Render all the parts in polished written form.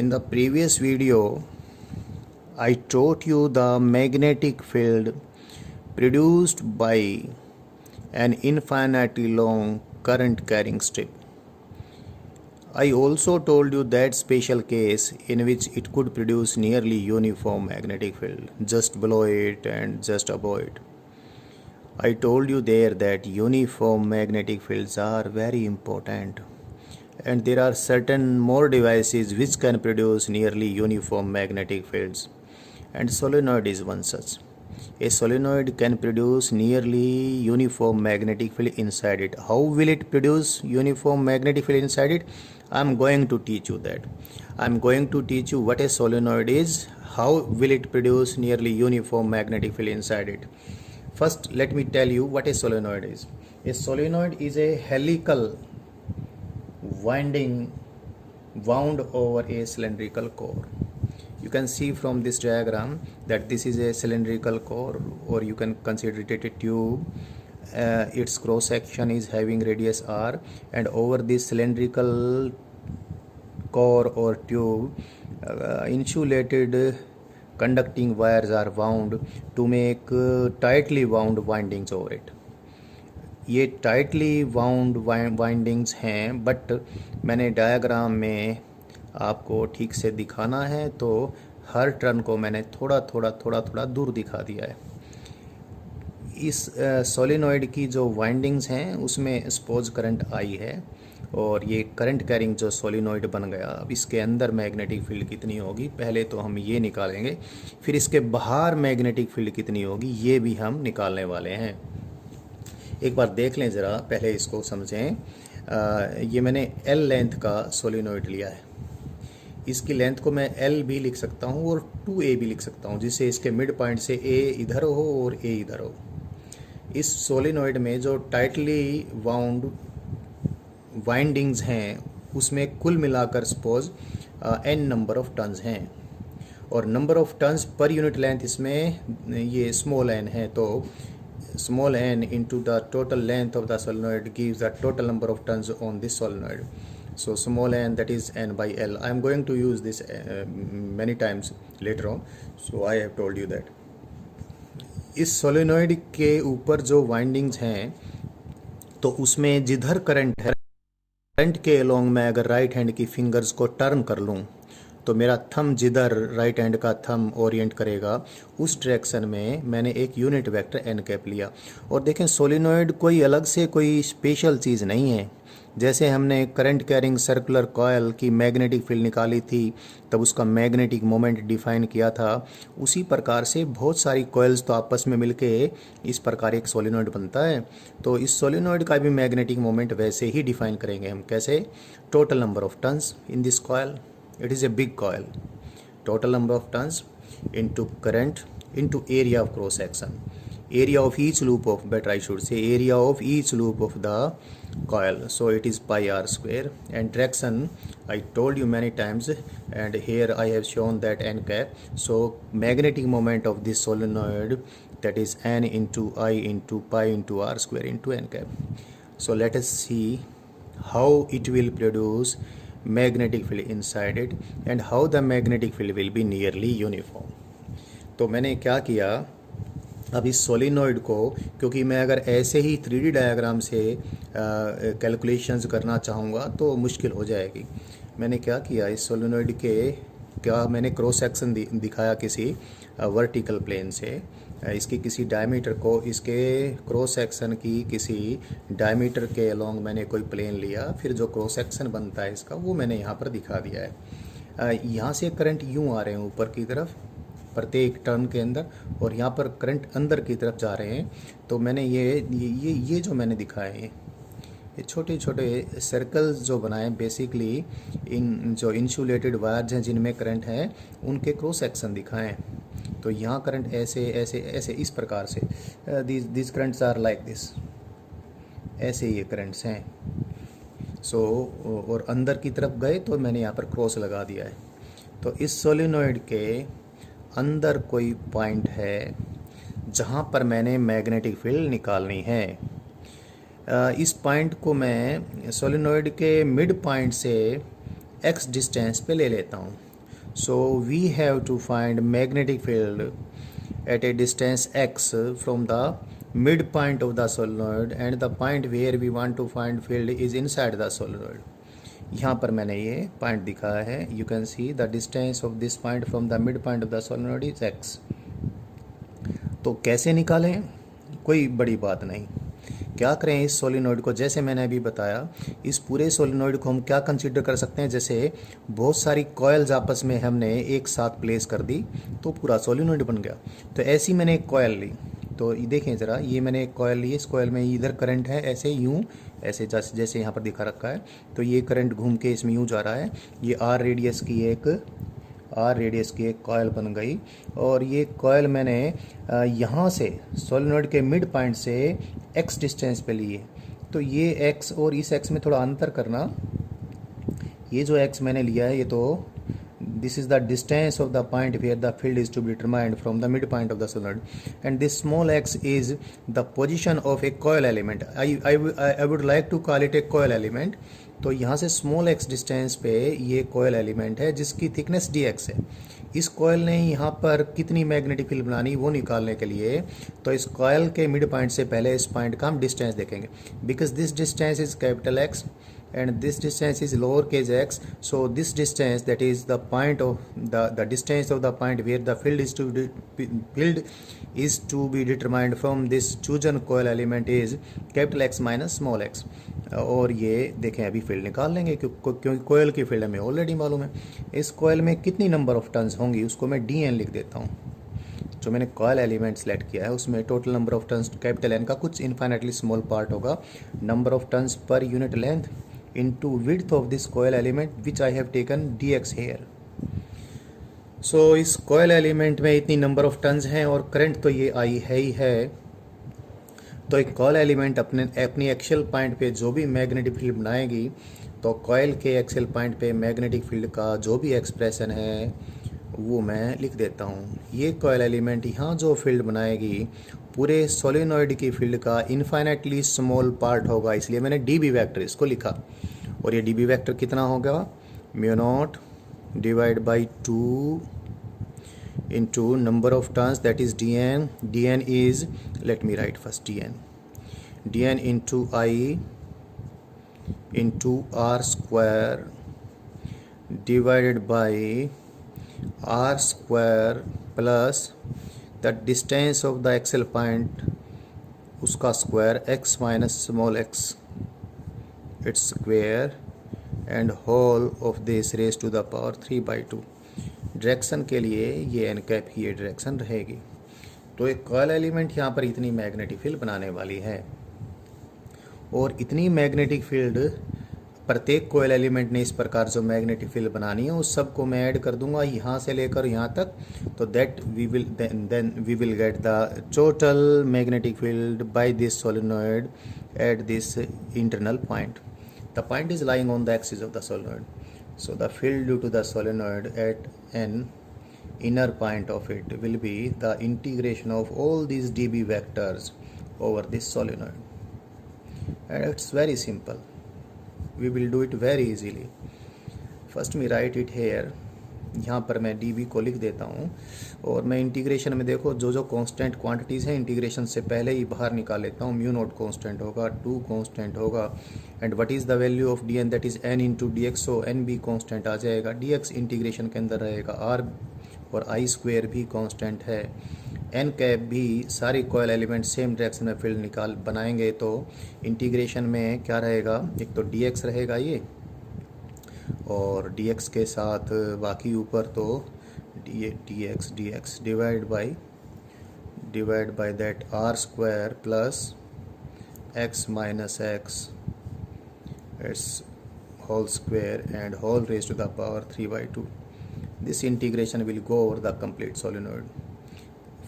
In the previous video, I taught you the magnetic field produced by an infinitely long current carrying strip. I also told you that special case in which it could produce nearly uniform magnetic field, just below it and just above it. I told you there that uniform magnetic fields are very important, and there are certain more devices which can produce nearly uniform magnetic fields, and solenoid is one such. A solenoid can produce nearly uniform magnetic field inside it. How will it produce uniform magnetic field inside it? I am going to teach you that. I am going to teach you what a solenoid is, how will it produce nearly uniform magnetic field inside it. First, let me tell you what a solenoid is. A solenoid is a helical winding wound over a cylindrical core. You can see from this diagram that this is a cylindrical core, or you can consider it a tube. Its cross section is having radius r, and over this cylindrical core or tube, insulated conducting wires are wound to make tightly wound windings over it. ये tightly wound windings हैं, but मैंने diagram में आपको ठीक से दिखाना है तो हर टर्न को मैंने थोड़ा दूर दिखा दिया है। इस सोलिनॉइड की जो वाइंडिंग्स हैं उसमें सपोज करंट आई है, और ये करंट कैरिंग जो सोलिनॉइड बन गया, अब इसके अंदर मैग्नेटिक फील्ड कितनी होगी पहले तो हम ये निकालेंगे, फिर इसके बाहर मैग्नेटिक फील्ड कितनी होगी ये भी हम निकालने वाले हैं। एक बार देख लें ज़रा, पहले इसको समझें। ये मैंने L लेंथ का सोलिनॉइड लिया है। इसकी लेंथ को मैं L भी लिख सकता हूँ और 2A भी लिख सकता हूँ, जिससे इसके मिड पॉइंट से A इधर हो और A इधर हो। इस सोलिनॉइड में जो टाइटली वाउंड वाइंडिंग्स हैं उसमें कुल मिलाकर suppose n number of turns हैं, और नंबर ऑफ टर्न्स पर यूनिट लेंथ इसमें ये स्मॉल n है, तो small n into the total length of the solenoid gives the total number of turns on this solenoid. So small n, that is n by L. I am going to use this many times later on, so I have told you that. इस solenoid के ऊपर जो windings हैं तो उसमें जिधर current है, current के along मैं अगर राइट हैंड की फिंगर्स को टर्न कर लूँ तो मेरा थंब जिधर राइट हैंड का थंब ओरिएंट करेगा उस डायरेक्शन में मैंने एक यूनिट वेक्टर एन कैप लिया। और देखें सोलिनॉइड कोई अलग से कोई स्पेशल चीज़ नहीं है। जैसे हमने करंट कैरिंग सर्कुलर कॉयल की मैग्नेटिक फील्ड निकाली थी तब उसका मैग्नेटिक मोमेंट डिफाइन किया था, उसी प्रकार से बहुत सारी कॉयल्स तो आपस में मिलके इस प्रकार एक सोलिनॉइड बनता है। तो इस सोलिनॉइड का भी मैग्नेटिक मोमेंट वैसे ही डिफाइन करेंगे हम। कैसे? Total number of turns in this coil, it is a big coil, total number of turns into current into area of cross section, area of each loop of, better I should say area of each loop of the coil, so it is pi r square. And direction I told you many times, and here I have shown that n cap. So magnetic moment of this solenoid, that is n into I into pi into r square into n cap. So let us see how it will produce magnetic field inside it and how the magnetic field will be nearly uniform. तो मैंने क्या किया, अब इस solenoid को, क्योंकि मैं अगर ऐसे ही 3D डायग्राम से कैलकुलेशंस करना चाहूँगा तो मुश्किल हो जाएगी। मैंने क्या किया, इस सोलिनॉइड के क्या मैंने क्रॉस सेक्शन दिखाया किसी वर्टिकल प्लेन से, इसकी किसी डायमीटर को, इसके क्रॉस सेक्शन की किसी डायमीटर के अलोंग मैंने कोई प्लेन लिया, फिर जो क्रॉस सेक्शन बनता है इसका वो मैंने यहाँ पर दिखा दिया है। यहाँ से करंट यूँ आ रहे हैं ऊपर की तरफ प्रत्येक टर्न के अंदर, और यहाँ पर करंट अंदर की तरफ जा रहे हैं। तो मैंने ये जो मैंने दिखाए हैं ये छोटे छोटे सर्कल्स जो बनाए, बेसिकली इन जो इंसुलेटेड वायर्स हैं जिनमें करंट है उनके क्रॉस सेक्शन दिखाएं। तो यहाँ करंट ऐसे ऐसे ऐसे इस प्रकार से, this currents are like this, ऐसे ये करंट्स हैं। सो और अंदर की तरफ गए तो मैंने यहाँ पर क्रॉस लगा दिया है। तो इस सोलिनॉइड के अंदर कोई पॉइंट है जहाँ पर मैंने मैग्नेटिक फील्ड निकालनी है। इस पॉइंट को मैं सोलिनॉइड के मिड पॉइंट से x डिस्टेंस पे ले लेता हूँ। So we have to find magnetic field at a distance x from the midpoint of the solenoid, and the point where we want to find field is inside the solenoid. यहाँ पर मैंने ये point दिखाया है. You can see the distance of this point from the mid point of the solenoid is x. तो कैसे निकालें, कोई बड़ी बात नहीं. क्या करें, इस सोलेनोइड को जैसे मैंने अभी बताया, इस पूरे सोलेनोइड को हम क्या कंसीडर कर सकते हैं, जैसे बहुत सारी कॉइल्स आपस में हमने एक साथ प्लेस कर दी तो पूरा सोलेनोइड बन गया. तो ऐसी मैंने एक कॉइल ली, तो ये देखें ज़रा, ये मैंने एक कॉइल ली, इस कॉइल में इधर करंट है, ऐसे यूं, ऐसे जैसे यहाँ पर दिखा रखा है. तो ये करंट घूम के इसमें यूं जा रहा है. ये आर रेडियस की एक कॉइल बन गई, और ये कॉइल मैंने यहाँ से सोलेनोइड के मिड पॉइंट से x डिस्टेंस पे लिए. तो ये x और इस x में थोड़ा अंतर करना. ये जो x मैंने लिया है, ये तो this is the distance of the point where the field is to be determined from the midpoint of the solenoid, and this small x is the position of a coil element. I would like to call it a coil element. तो यहाँ से small x distance पे ये कोयल element है जिसकी thickness dx है. इस कोयल ने यहाँ पर कितनी मैग्नेटिक फील्ड बनानी वो निकालने के लिए, तो इस कोयल के मिड पॉइंट से पहले इस पॉइंट का हम डिस्टेंस देखेंगे. Because this distance is capital X and this distance is lowercase x, so this distance, that is the point of the distance of the point where the field is to be determined from this chosen coil element is capital X minus small x. और ये देखें, अभी field निकाल लेंगे क्योंकि कोयल की field हमें already मालूम है. इस कोयल में कितनी नंबर ऑफ टर्न्स होंगी उसको मैं dn लिख देता हूँ. जो मैंने कॉयल एलिमेंट सेलेक्ट किया है उसमें total number of turns capital N का कुछ इन्फाइनाइटली स्मॉल पार्ट होगा, नंबर ऑफ टर्न्स पर unit length into width of this coil element which I have taken dx here. So इस coil element में इतनी number of turns हैं और current तो ये I है ही है. तो एक coil element अपनी एक्सियल पॉइंट पे जो भी मैग्नेटिक फील्ड बनाएगी, तो coil के एक्सियल पॉइंट पे मैग्नेटिक फील्ड का जो भी एक्सप्रेशन है वो मैं लिख देता हूँ. ये coil element यहाँ जो फील्ड बनाएगी पूरे सोलेनोइड की फील्ड का इन्फाइनाइटली स्मॉल पार्ट होगा, इसलिए मैंने dB वेक्टर इसको लिखा. और ये dB वेक्टर कितना होगा, mu naught divide by 2 into number of turns, that is dn is, let me write first dn into I into r square divided by r square plus the distance of the axial point उसका square x minus small x its square and whole of this raised to the power 3/2. Direction के लिए ये n cap ही ये direction रहेगी. तो एक coil element यहाँ पर इतनी मैग्नेटिक फील्ड बनाने वाली है, और इतनी मैग्नेटिक फील्ड प्रत्येक कॉइल एलिमेंट ने इस प्रकार जो मैग्नेटिक फील्ड बनानी है उस सब को मैं ऐड कर दूंगा यहाँ से लेकर यहाँ तक. तो that we will get the total magnetic field by this solenoid at this internal point. The point is lying on the axis of the solenoid, so the field due to the solenoid at an inner point of it will be the integration of all these dB vectors over this solenoid. And it's very simple, we will do it very easily. First me write it here. यहाँ पर मैं dB को लिख देता हूँ, और मैं integration में देखो जो कांस्टेंट क्वांटिटीज़ हैं इंटीग्रेशन से पहले ही बाहर निकाल लेता हूँ. म्यू नोट कांस्टेंट होगा, 2 कांस्टेंट होगा, and what is the value of dn, that is n into dx. So n भी कांस्टेंट आ जाएगा, dx इंटीग्रेशन के अंदर रहेगा, r और I स्क्वेयर भी कांस्टेंट है, n कैप भी. सारी कोयल एलिमेंट सेम डायरेक्शन में फील्ड बनाएंगे तो इंटीग्रेशन में क्या रहेगा, एक तो dx रहेगा ये, और dx के साथ बाकी ऊपर तो dx divide by that r square plus x minus x it's whole square and whole raise to the power 3/2. This integration will go over the complete solenoid.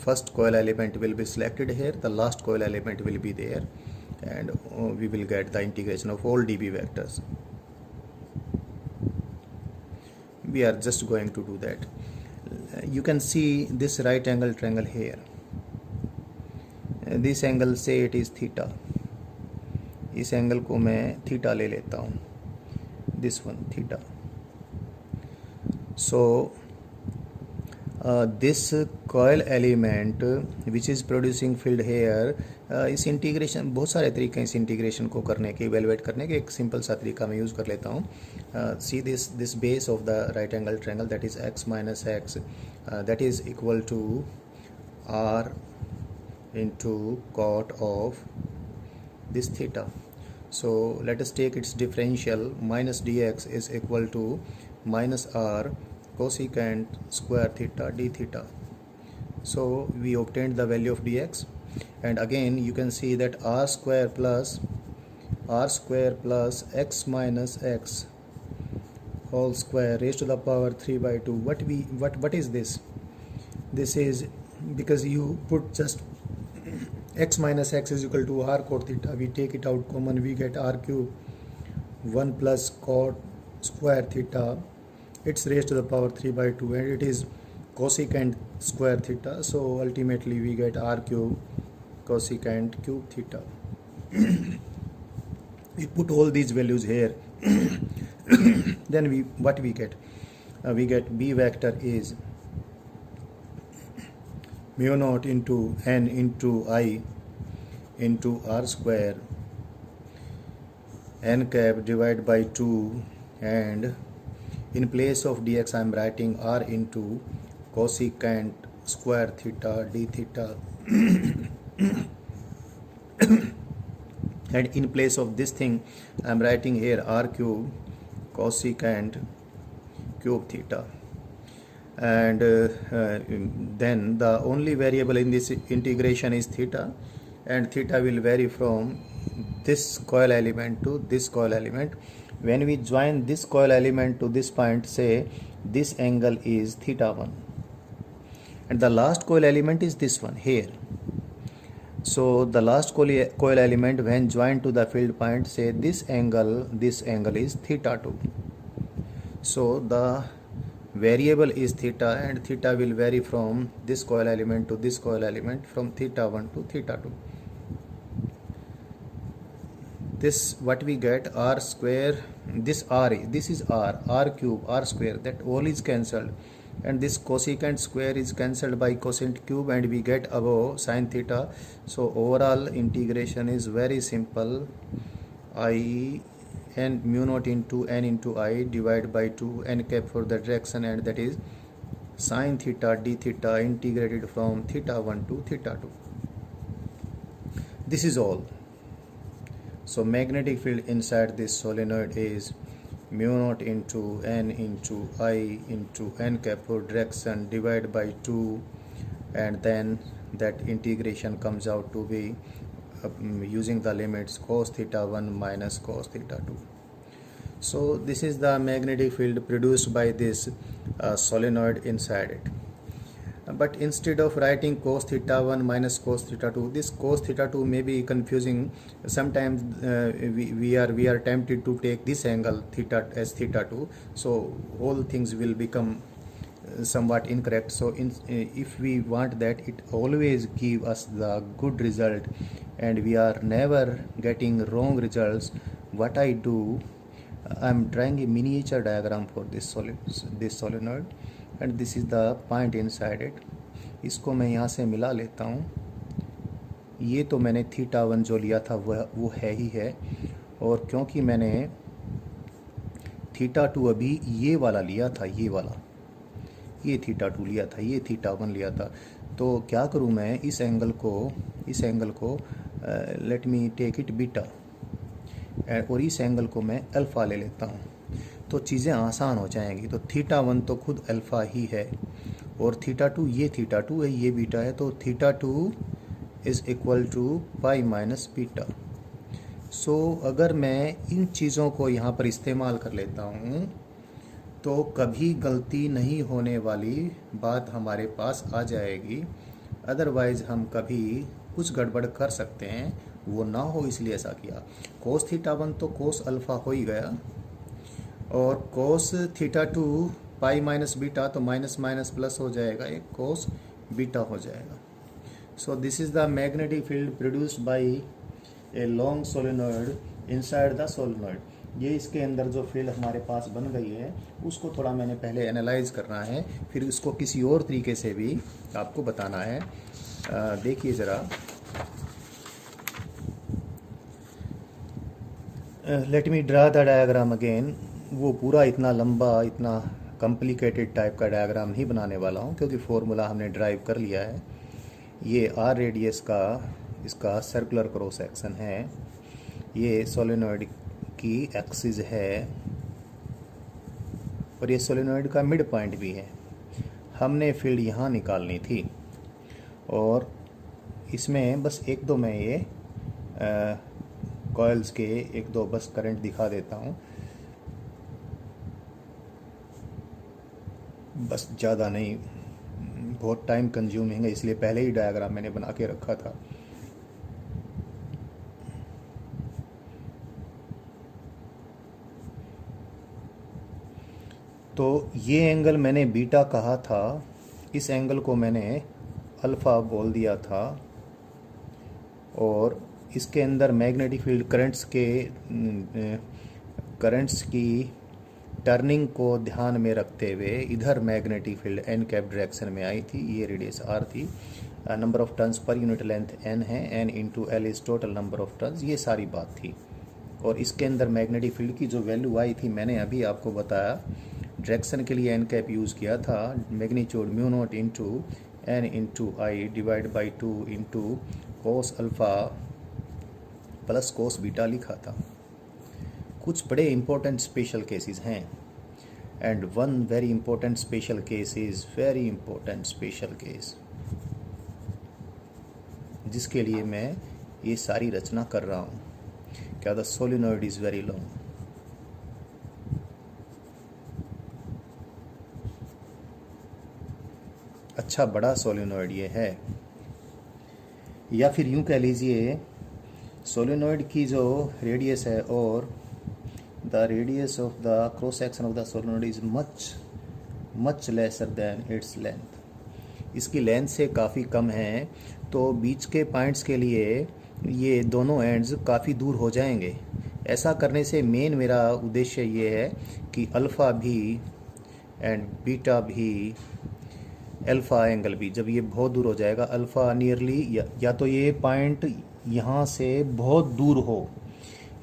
First coil element will be selected here, the last coil element will be there, and we will get the integration of all dB vectors. We are just going to do that. You can see this right angle triangle here. This angle, say it is theta. इस angle को मैं theta ले लेता हूँ, this one theta. So this coil element which is producing field here, इस integration बहुत सारे तरीके हैं इस इंटीग्रेशन को करने के, इवेलुएट करने के. एक सिंपल सा तरीका मैं यूज़ कर लेता हूँ. See this base of the right angle triangle that is x minus x that is equal to r into cot of this theta. So let us take its differential. Minus dx is equal to minus r cosecant square theta d theta. So we obtained the value of dx, and again you can see that r square plus x minus x whole square raised to the power 3 by 2. What is this? This is because you put just x minus x is equal to r cot theta. We take it out common, we get r cube 1 plus cot square theta, it's raised to the power 3 by 2, and it is cosecant square theta. So ultimately we get r cube cosecant cube theta. We put all these values here. Then what we get? We get b vector is mu naught into n into I into r square n cap divided by 2, and in place of dx I am writing r into cosecant square theta d theta. And in place of this thing I am writing here r cube cosecant cube theta. And then the only variable in this integration is theta, and theta will vary from this coil element to this coil element. When we join this coil element to this point, say this angle is theta 1, and the last coil element is this one here. So the last coil element when joined to the field point, say this angle is theta 2. So the variable is theta, and theta will vary from this coil element to this coil element, from theta 1 to theta 2. This what we get, r square, this is r cube, r square, that all is cancelled, and this cosecant square is cancelled by cosecant cube, and we get above sin theta. So overall integration is very simple. I n mu naught into n into I divided by 2 n cap for the direction, and that is sin theta d theta integrated from theta 1 to theta 2. This is all. So magnetic field inside this solenoid is mu naught into n into I into n cap for direction divided by 2, and then that integration comes out to be using the limits cos theta 1 minus cos theta 2. So this is the magnetic field produced by this solenoid inside it. But instead of writing cos theta 1 minus cos theta 2, this cos theta 2 may be confusing. Sometimes we are tempted to take this angle theta as theta 2, so all things will become somewhat incorrect. So if we want that, it always give us the good result, and we are never getting wrong results. What I do, I am drawing a miniature diagram for this solenoid, and this is the point inside it. इसको मैं यहाँ से मिला लेता हूँ. ये तो मैंने थीटा 1 जो लिया था वो है ही है, और क्योंकि मैंने थीटा 2 अभी ये वाला लिया था, ये थीटा 2 लिया था, ये थीटा 1 लिया था, तो क्या करूँ मैं, इस एंगल को let me take it beta, और इस एंगल को मैं अल्फ़ा ले लेता हूँ, तो चीज़ें आसान हो जाएंगी. तो थीटा 1 तो खुद अल्फ़ा ही है, और थीटा 2 ये थीटा 2 है, ये बीटा है, तो theta 2 is equal to pi minus beta. So अगर मैं इन चीज़ों को यहाँ पर इस्तेमाल कर लेता हूँ तो कभी गलती नहीं होने वाली बात हमारे पास आ जाएगी. अदरवाइज़ हम कभी कुछ गड़बड़ कर सकते हैं, वो ना हो इसलिए ऐसा किया. कोस थीटा 1 तो कोस अल्फ़ा हो ही गया, और कोस थीटा 2 पाई माइनस बीटा, तो माइनस माइनस प्लस हो जाएगा, एक कोस बीटा हो जाएगा. सो this is the magnetic field produced bye a long solenoid inside the solenoid. ये इसके अंदर जो फील्ड हमारे पास बन गई है उसको थोड़ा मैंने पहले एनालाइज करना है, फिर इसको किसी और तरीके से भी आपको बताना है। देखिए ज़रा, let me draw the diagram again. वो पूरा इतना लंबा, इतना कॉम्प्लिकेटेड टाइप का डायग्राम नहीं बनाने वाला हूँ, क्योंकि फॉर्मूला हमने ड्राइव कर लिया है। ये आर रेडियस का इसका सर्कुलर क्रॉस सेक्शन है, ये सोलेनॉइड की एक्सिस है, और ये सोलेनॉइड का मिड पॉइंट भी है। हमने फील्ड यहाँ निकालनी थी, और इसमें बस एक दो मैं ये कॉइल्स के एक दो बस करंट दिखा देता हूँ, बस ज़्यादा नहीं, बहुत टाइम कंज्यूमिंग है, इसलिए पहले ही डायग्राम मैंने बना के रखा था। तो ये एंगल मैंने बीटा कहा था, इस एंगल को मैंने अल्फ़ा बोल दिया था, और इसके अंदर मैग्नेटिक फील्ड करंट्स की टर्निंग को ध्यान में रखते हुए इधर magnetic field N cap direction में आई थी, ये रेडियस आर थी, नंबर ऑफ टर्न्स पर यूनिट लेंथ एन है, N into L is total number of turns, ये सारी बात थी। और इसके अंदर मैग्नेटिक फील्ड की जो वैल्यू आई थी मैंने अभी आपको बताया, डायरेक्शन के लिए एन कैप यूज़ किया था, magnitude mu naught into N into I divide by 2 into cos alpha plus cos beta लिखा था। कुछ बड़े इंपॉर्टेंट स्पेशल केसेस हैं, and one very important special case is very important special case, जिसके लिए मैं ये सारी रचना कर रहा हूँ। क्या the solenoid is very long. अच्छा बड़ा सोलिनॉइड ये है, या फिर यूँ कह लीजिए सोलिनॉइड की जो रेडियस है और the radius of the cross section of the solenoid is much lesser than its length। इसकी लेंथ से काफ़ी कम है, तो बीच के पॉइंट्स के लिए ये दोनों एंड्स काफ़ी दूर हो जाएंगे। ऐसा करने से मेन मेरा उद्देश्य ये है कि अल्फ़ा भी एंड बीटा भी, अल्फ़ा एंगल भी, जब ये बहुत दूर हो जाएगा, अल्फ़ा नियरली या तो ये पॉइंट यहाँ से बहुत दूर हो,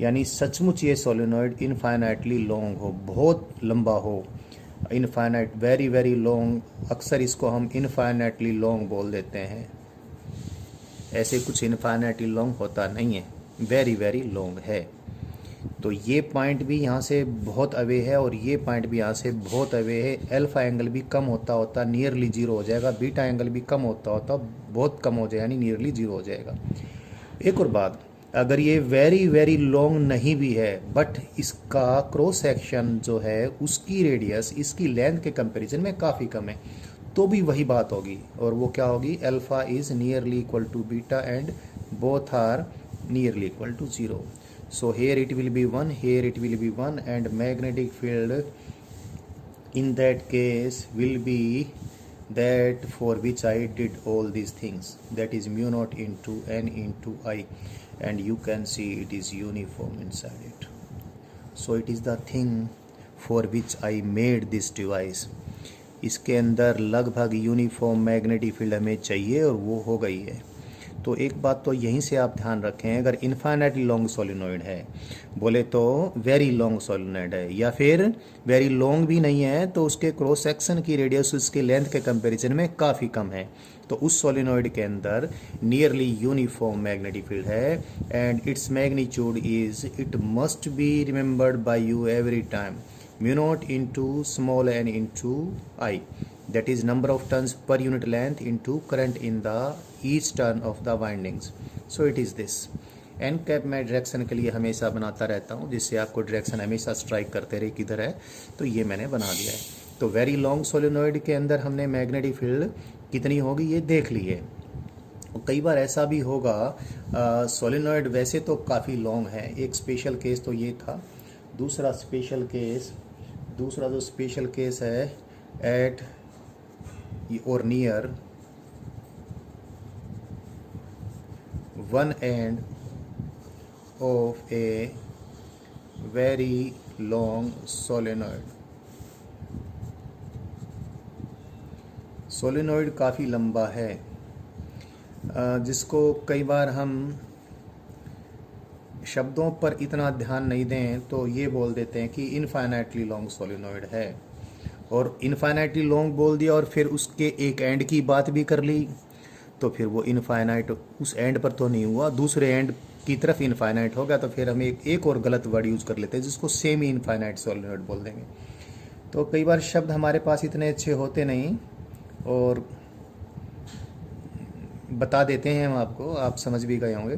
यानी सचमुच ये सोलेनॉइड इनफाइनाइटली लॉन्ग हो, बहुत लंबा हो, इनफाइनाइट वेरी वेरी लॉन्ग, अक्सर इसको हम इनफाइनाइटली लॉन्ग बोल देते हैं। ऐसे कुछ इनफाइनाइटली लॉन्ग होता नहीं है, वेरी वेरी लॉन्ग है। तो ये पॉइंट भी यहाँ से बहुत अवे है और ये पॉइंट भी यहाँ से बहुत अवे है। अल्फा एंगल भी कम होता होता नियरली जीरो हो जाएगा, बीटा एंगल भी कम होता होता बहुत कम हो जाएगा, यानी नियरली जीरो हो जाएगा। एक और बात, अगर ये वेरी वेरी लॉन्ग नहीं भी है बट इसका क्रॉस सेक्शन जो है उसकी रेडियस इसकी लेंथ के कंपैरिजन में काफ़ी कम है, तो भी वही बात होगी, और वो क्या होगी, alpha is nearly equal to beta and both are nearly equal to zero. So here it will be 1, here it will be 1, and magnetic field in that case will be that for which I did all these things, that is mu naught into n into I, and you can see it is uniform inside it. So it is the thing for which I made this device. इसके अंदर लगभग uniform magnetic field हमें चाहिए और वो हो गई है। तो एक बात तो यहीं से आप ध्यान रखें, अगर इन्फाइनाइटली लॉन्ग सोलिनॉइड है बोले तो वेरी लॉन्ग सोलिनॉइड है, या फिर वेरी लॉन्ग भी नहीं है तो उसके क्रॉस सेक्शन की रेडियस उसके लेंथ के कंपैरिजन में काफ़ी कम है, तो उस सोलिनॉइड के अंदर नियरली यूनिफॉर्म मैग्नेटिक फील्ड है, and its magnitude is, it must be remembered by you every time, mu naught into small n into I, that is number of turns per unit length into current in the each turn of the windings. So it is this. n cap मैं direction के लिए हमेशा बनाता रहता हूँ, जिससे आपको direction हमेशा स्ट्राइक करते रहे किधर है, तो ये मैंने बना दिया है। तो वेरी लॉन्ग सोलिनॉइड के अंदर हमने मैग्नेटिक फील्ड कितनी होगी ये देख ली है। कई बार ऐसा भी होगा, सोलिनॉइड वैसे तो काफ़ी लॉन्ग है, एक स्पेशल केस तो ये था। दूसरा जो स्पेशल केस है एट और near one and of A very long solenoid. Solenoid काफ़ी लंबा है, जिसको कई बार हम शब्दों पर इतना ध्यान नहीं दें तो ये बोल देते हैं कि इनफाइनाइटली लॉन्ग सोलिनॉइड है, और इनफाइनाइटली लॉन्ग बोल दिया और फिर उसके एक एंड की बात भी कर ली, तो फिर वो इनफाइनाइट उस एंड पर तो नहीं हुआ, दूसरे एंड की तरफ इनफाइनाइट हो गया, तो फिर हम एक और गलत वर्ड यूज़ कर लेते हैं जिसको सेमी इनफाइनाइट सोलिनॉइड बोल देंगे। तो कई बार शब्द हमारे पास इतने अच्छे होते नहीं और बता देते हैं हम आपको, आप समझ भी गए होंगे।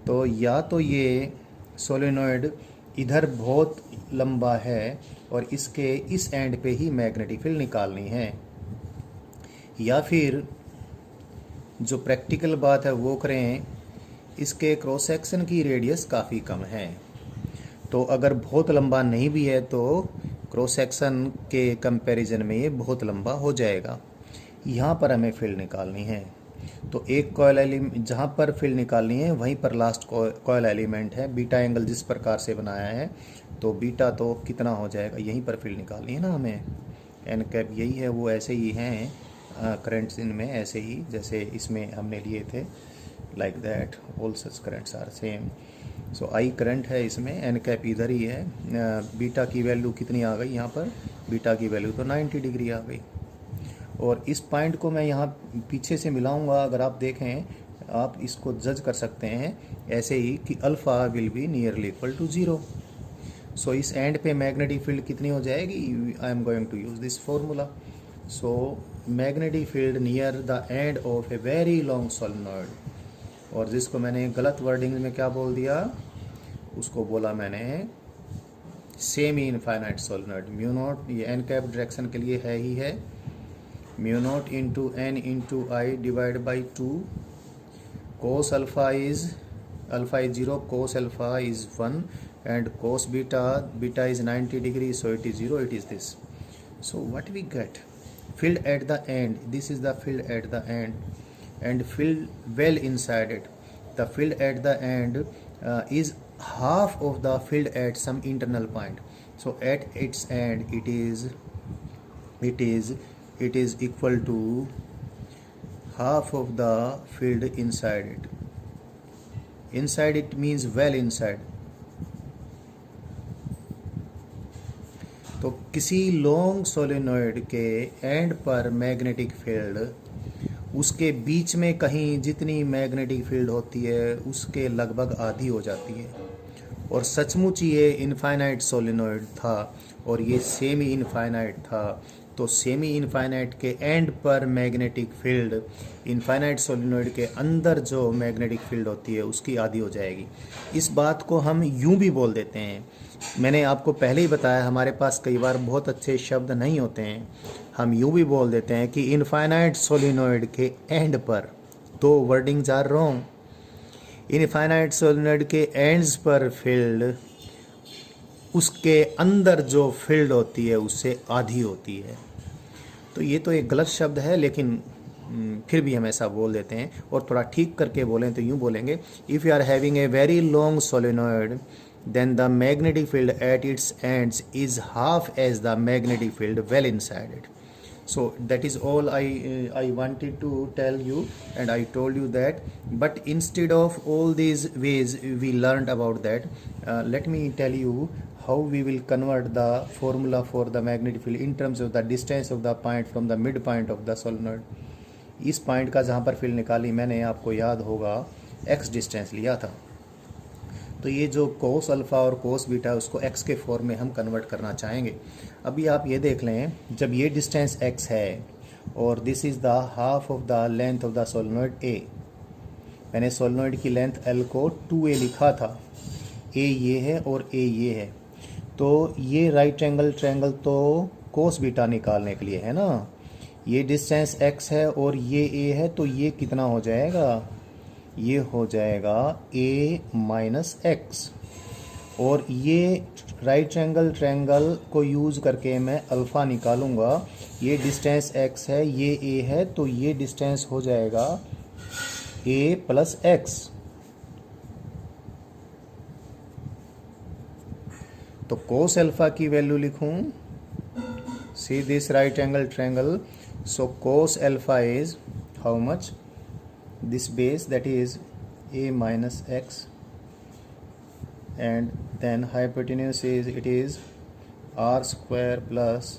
तो या तो ये सोलिनॉइड इधर बहुत लंबा है और इसके इस एंड पे ही मैग्नेटिक फील्ड निकालनी है, या फिर जो प्रैक्टिकल बात है वो करें, इसके क्रॉस सेक्शन की रेडियस काफ़ी कम है। तो अगर बहुत लंबा नहीं भी है तो क्रॉस सेक्शन के कंपैरिजन में ये बहुत लंबा हो जाएगा। यहाँ पर हमें फील्ड निकालनी है, तो एक कॉयल एलिमेंट जहाँ पर फील्ड निकालनी है वहीं पर लास्ट कॉयल एलिमेंट है। बीटा एंगल जिस प्रकार से बनाया है, तो बीटा तो कितना हो जाएगा, यहीं पर फील्ड निकालनी है ना हमें। एन कैप यही है, वो ऐसे ही हैं करंट्स इनमें, ऐसे ही जैसे इसमें हमने लिए थे, like that all such currents are same. So i current है इसमें, एन कैप इधर ही है। बीटा की वैल्यू कितनी आ गई यहाँ पर, बीटा की वैल्यू तो 90 डिग्री आ गई। और इस पॉइंट को मैं यहाँ पीछे से मिलाऊंगा, अगर आप देखें आप इसको जज कर सकते हैं ऐसे ही कि alpha will be nearly equal to 0। So इस एंड पे मैग्नेटिक फील्ड कितनी हो जाएगी, I am going to use this formula. So magnetic field near the end of a very long solenoid, और जिसको मैंने गलत वर्डिंग में क्या बोल दिया, उसको बोला मैंने semi infinite solenoid. Mu naught, ये एन कैप डायरेक्शन के लिए है ही है, mu naught into N into I divide by 2, cos alpha is 0, cos alpha is 1 and cos beta is 90 degrees, so it is 0, it is this. So what we get, field at the end, this is the field at the end and field well inside it. The field at the end is half of the field at some internal point, so at its end it is equal to half of the field inside it. Inside it means well inside. तो किसी long solenoid के end पर magnetic field, उसके बीच में कहीं जितनी magnetic field होती है उसके लगभग आधी हो जाती है। और सचमुच ये इनफाइनाइट सोलेनॉइड था और ये सेमी इनफाइनाइट था, तो सेमी इनफाइनाइट के एंड पर मैग्नेटिक फील्ड इनफाइनाइट सोलेनॉइड के अंदर जो मैग्नेटिक फील्ड होती है उसकी आधी हो जाएगी। इस बात को हम यूं भी बोल देते हैं, मैंने आपको पहले ही बताया हमारे पास कई बार बहुत अच्छे शब्द नहीं होते हैं, हम यूं भी बोल देते हैं कि इनफाइनाइट सोलेनॉइड के एंड पर, दो wordings are wrong. Infinite solenoid के एंड्स पर फील्ड, उसके अंदर जो फील्ड होती है उससे आधी होती है। तो ये तो एक गलत शब्द है, लेकिन फिर भी हम ऐसा बोल देते हैं। और थोड़ा ठीक करके बोलें तो यूँ बोलेंगे, if you are having a very long solenoid then the magnetic field at its ends is half as the magnetic field well inside it. So that is all I wanted to tell you, and I told you that. But instead of all these ways we learned about that, let me tell you how we will convert the formula for the magnetic field in terms of the distance of the point from the midpoint of the solenoid. इस point का जहाँ पर field निकाली मैंने, आपको याद होगा x distance लिया था, तो ये जो कोस अल्फ़ा और कोस बीटा उसको x के फॉर्म में हम कन्वर्ट करना चाहेंगे। अभी आप ये देख लें, जब ये डिस्टेंस x है और this is the half of the length of the solenoid A, मैंने सोलेनॉइड की लेंथ L को 2a लिखा था, A ये है और A ये है, तो ये राइट ट्रायंगल तो कोस बीटा निकालने के लिए है ना। ये डिस्टेंस x है और ये A है, तो ये कितना हो जाएगा, ये हो जाएगा a माइनस एक्स। और ये राइट ट्रायंगल को यूज़ करके मैं अल्फ़ा निकालूंगा, ये डिस्टेंस x है, ये a है, तो ये डिस्टेंस हो जाएगा a प्लस एक्स। तो कोस अल्फा की वैल्यू लिखूं, see this right angle triangle, so cos alpha is how much, this base, that is a minus x, and then hypotenuse is, it is r square plus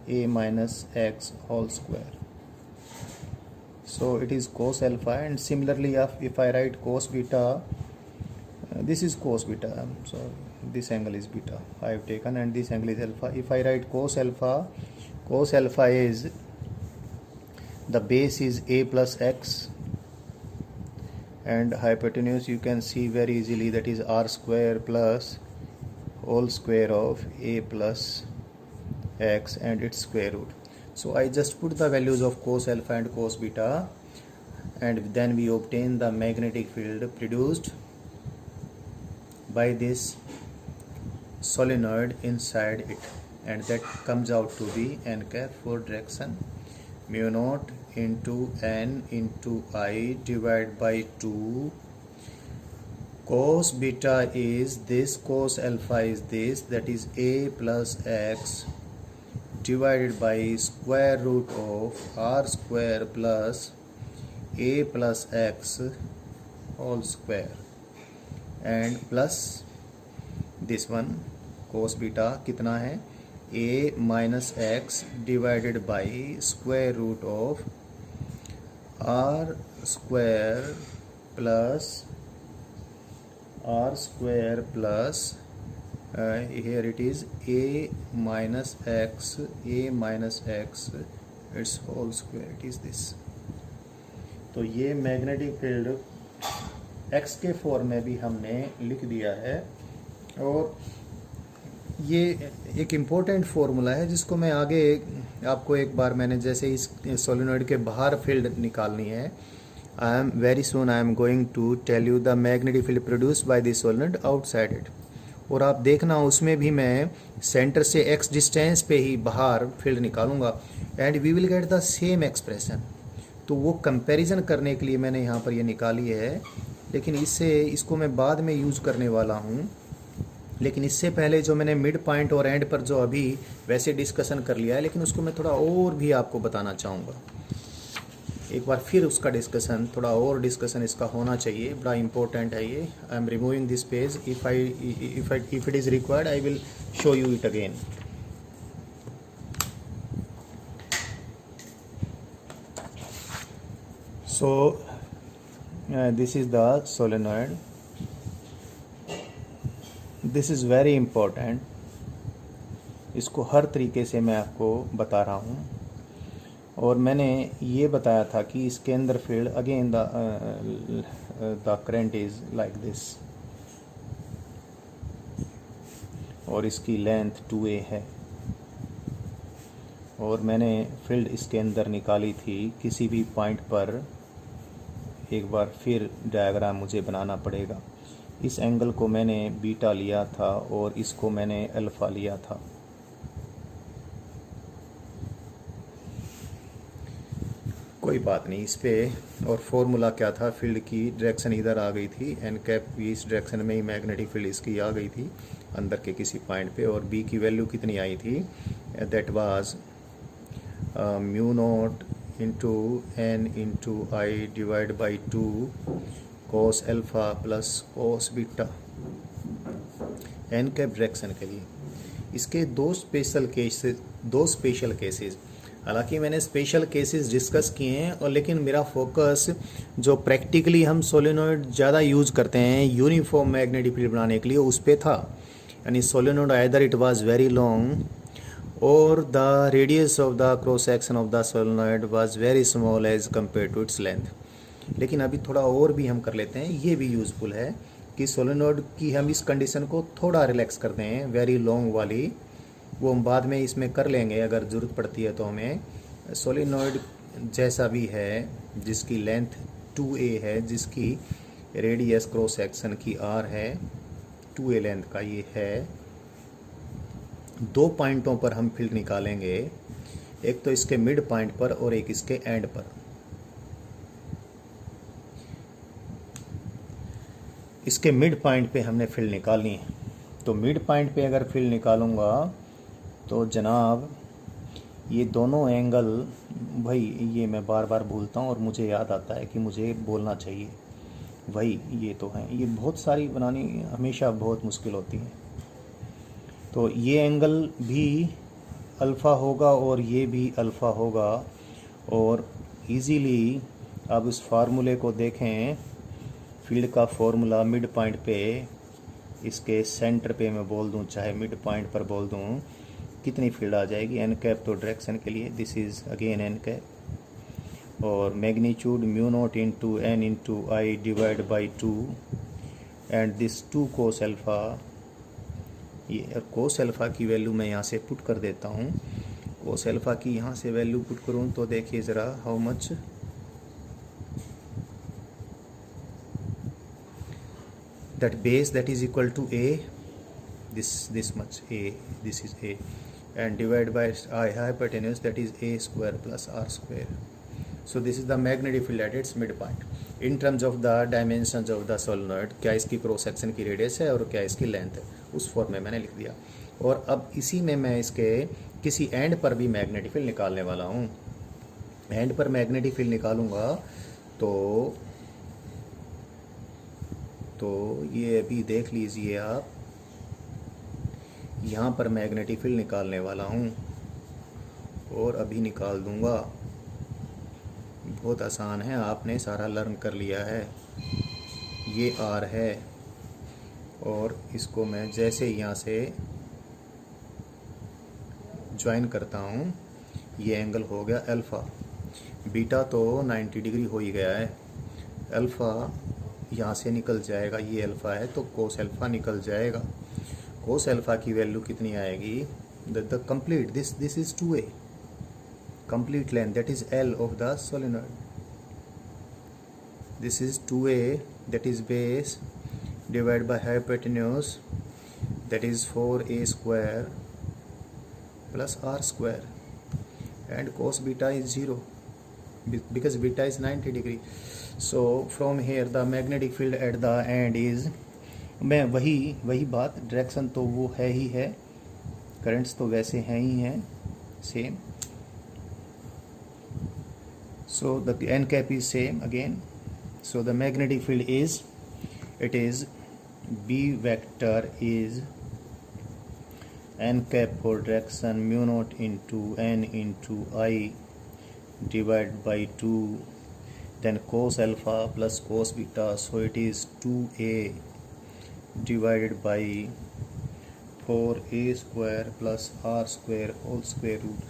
a minus x whole square. So it is cos alpha. And similarly, if I write cos beta, this is cos beta, so this angle is beta I have taken, and this angle is alpha. If I write cos alpha is, the base is a plus x, and hypotenuse you can see very easily, that is r square plus whole square of a plus x and its square root. So I just put the values of cos alpha and cos beta, and then we obtain the magnetic field produced by this solenoid inside it, and that comes out to be n cap for direction mu naught into n into I divided by 2. Cos beta is this, cos alpha is this, that is a plus x divided by square root of r square plus a plus x whole square, and plus this one cos beta कितना है, a minus x divided by square root of r square plus here it is a minus x its whole square, it is this. तो ये magnetic field x के form में भी हमने लिख दिया है, और ये एक इम्पोर्टेंट फॉर्मूला है जिसको मैं आगे आपको एक बार, मैंने जैसे इस सोलेनॉइड के बाहर फील्ड निकालनी है, I am going to tell you the magnetic field produced by this solenoid outside it, और आप देखना उसमें भी मैं सेंटर से x डिस्टेंस पे ही बाहर फील्ड निकालूंगा, and we will get the same expression. तो वो कंपैरिजन करने के लिए मैंने यहाँ पर ये निकाली है, लेकिन इसको मैं बाद में यूज़ करने वाला हूँ। लेकिन इससे पहले जो मैंने मिड पॉइंट और एंड पर जो अभी वैसे डिस्कशन कर लिया है, लेकिन उसको मैं थोड़ा और भी आपको बताना चाहूँगा। एक बार फिर उसका डिस्कशन, थोड़ा और डिस्कशन इसका होना चाहिए, बड़ा इंपॉर्टेंट है ये। I am removing this page, if it is required I will show you it again. So this is the solenoid, this is very important, इसको हर तरीके से मैं आपको बता रहा हूँ। और मैंने ये बताया था कि इसके अंदर field again the current is like this, और इसकी लेंथ 2a है, और मैंने फील्ड इसके अंदर निकाली थी किसी भी पॉइंट पर। एक बार फिर डायग्राम मुझे बनाना पड़ेगा। इस एंगल को मैंने बीटा लिया था और इसको मैंने अल्फ़ा लिया था। कोई बात नहीं इस पे। और फॉर्मूला क्या था, फील्ड की डायरेक्शन इधर आ गई थी, एन कैप भी इस डायरेक्शन में ही मैग्नेटिक फील्ड इसकी आ गई थी अंदर के किसी पॉइंट पे, और बी की वैल्यू कितनी आई थी, that was mu naught into N into I divide by 2 cos alpha plus cos beta n cap direction के लिए। इसके दो स्पेशल केसेस, हालांकि मैंने स्पेशल केसेस डिस्कस किए हैं, और लेकिन मेरा फोकस जो प्रैक्टिकली हम सोलेनॉइड ज़्यादा यूज़ करते हैं यूनिफॉर्म मैग्नेटिक फील्ड बनाने के लिए उस पे था। यानी solenoid either it was very long और the radius of the cross section of the solenoid was very small as compare to its length. लेकिन अभी थोड़ा और भी हम कर लेते हैं, ये भी यूज़फुल है कि सोलेनॉइड की हम इस कंडीशन को थोड़ा रिलैक्स करते हैं, वेरी लॉन्ग वाली, वो हम बाद में इसमें कर लेंगे अगर ज़रूरत पड़ती है तो हमें। सोलेनॉइड जैसा भी है जिसकी लेंथ 2a है, जिसकी रेडियस क्रॉस सेक्शन की r है, 2a लेंथ का ये है, दो पॉइंटों पर हम फील्ड निकालेंगे, एक तो इसके मिड पॉइंट पर और एक इसके एंड पर। इसके मिड पॉइंट पे हमने फील्ड निकालनी है, तो मिड पॉइंट पे अगर फील्ड निकालूंगा तो जनाब ये दोनों एंगल, भाई ये मैं बार बार भूलता हूँ और मुझे याद आता है कि मुझे बोलना चाहिए, भाई ये तो है, ये बहुत सारी बनानी हमेशा बहुत मुश्किल होती है। तो ये एंगल भी अल्फ़ा होगा और ये भी अल्फ़ा होगा, और इजीली अब इस फार्मूले को देखें, फील्ड का फॉर्मूला मिड पॉइंट पे, इसके सेंटर पे मैं बोल दूं, चाहे मिड पॉइंट पर बोल दूं, कितनी फील्ड आ जाएगी एन कैप, तो डायरेक्शन के लिए this is again N cap, और magnitude mu naught into N into I divide by 2, and this 2 cos alpha, ये कोस अल्फ़ा की वैल्यू मैं यहाँ से पुट कर देता हूँ। कोस अल्फ़ा की यहाँ से वैल्यू पुट करूँ तो देखिए ज़रा how much, that base that is equal to a, this much a, this is a, and divided by hypotenuse that is a square plus r square. So this is the magnetic field at its midpoint. In terms of the dimensions of the solenoid, क्या इसकी cross section की radius है और क्या इसकी length है, उस form में मैंने लिख दिया। और अब इसी में मैं इसके किसी एंड पर भी मैग्नेटिक फील्ड निकालने वाला हूँ। एंड पर मैग्नेटिक फील्ड निकालूंगा तो ये अभी देख लीजिए आप, यहाँ पर मैग्नेटिक फील्ड निकालने वाला हूँ और अभी निकाल दूँगा। बहुत आसान है, आपने सारा लर्न कर लिया है। ये आर है और इसको मैं जैसे यहाँ से ज्वाइन करता हूँ, ये एंगल हो गया अल्फ़ा। बीटा तो 90 डिग्री हो ही गया है, अल्फ़ा यहाँ से निकल जाएगा, ये अल्फ़ा है तो कोस अल्फ़ा निकल जाएगा। कोस अल्फ़ा की वैल्यू कितनी आएगी, the complete this is 2a, complete length that is L of the solenoid, this is 2a that is base divide by hypotenuse that is 4a square plus r square, and cos beta is 0 because beta is 90 degree. So from here the magnetic field at the end is, मैं वही बात, direction तो वो है ही है, currents तो वैसे हैं ही हैं same, so the n cap is same again. So the magnetic field is, it is B vector is n cap for direction mu naught into n into I divided by 2, then cos alpha plus cos beta, so it is 2a divided by 4a square plus r square whole square root।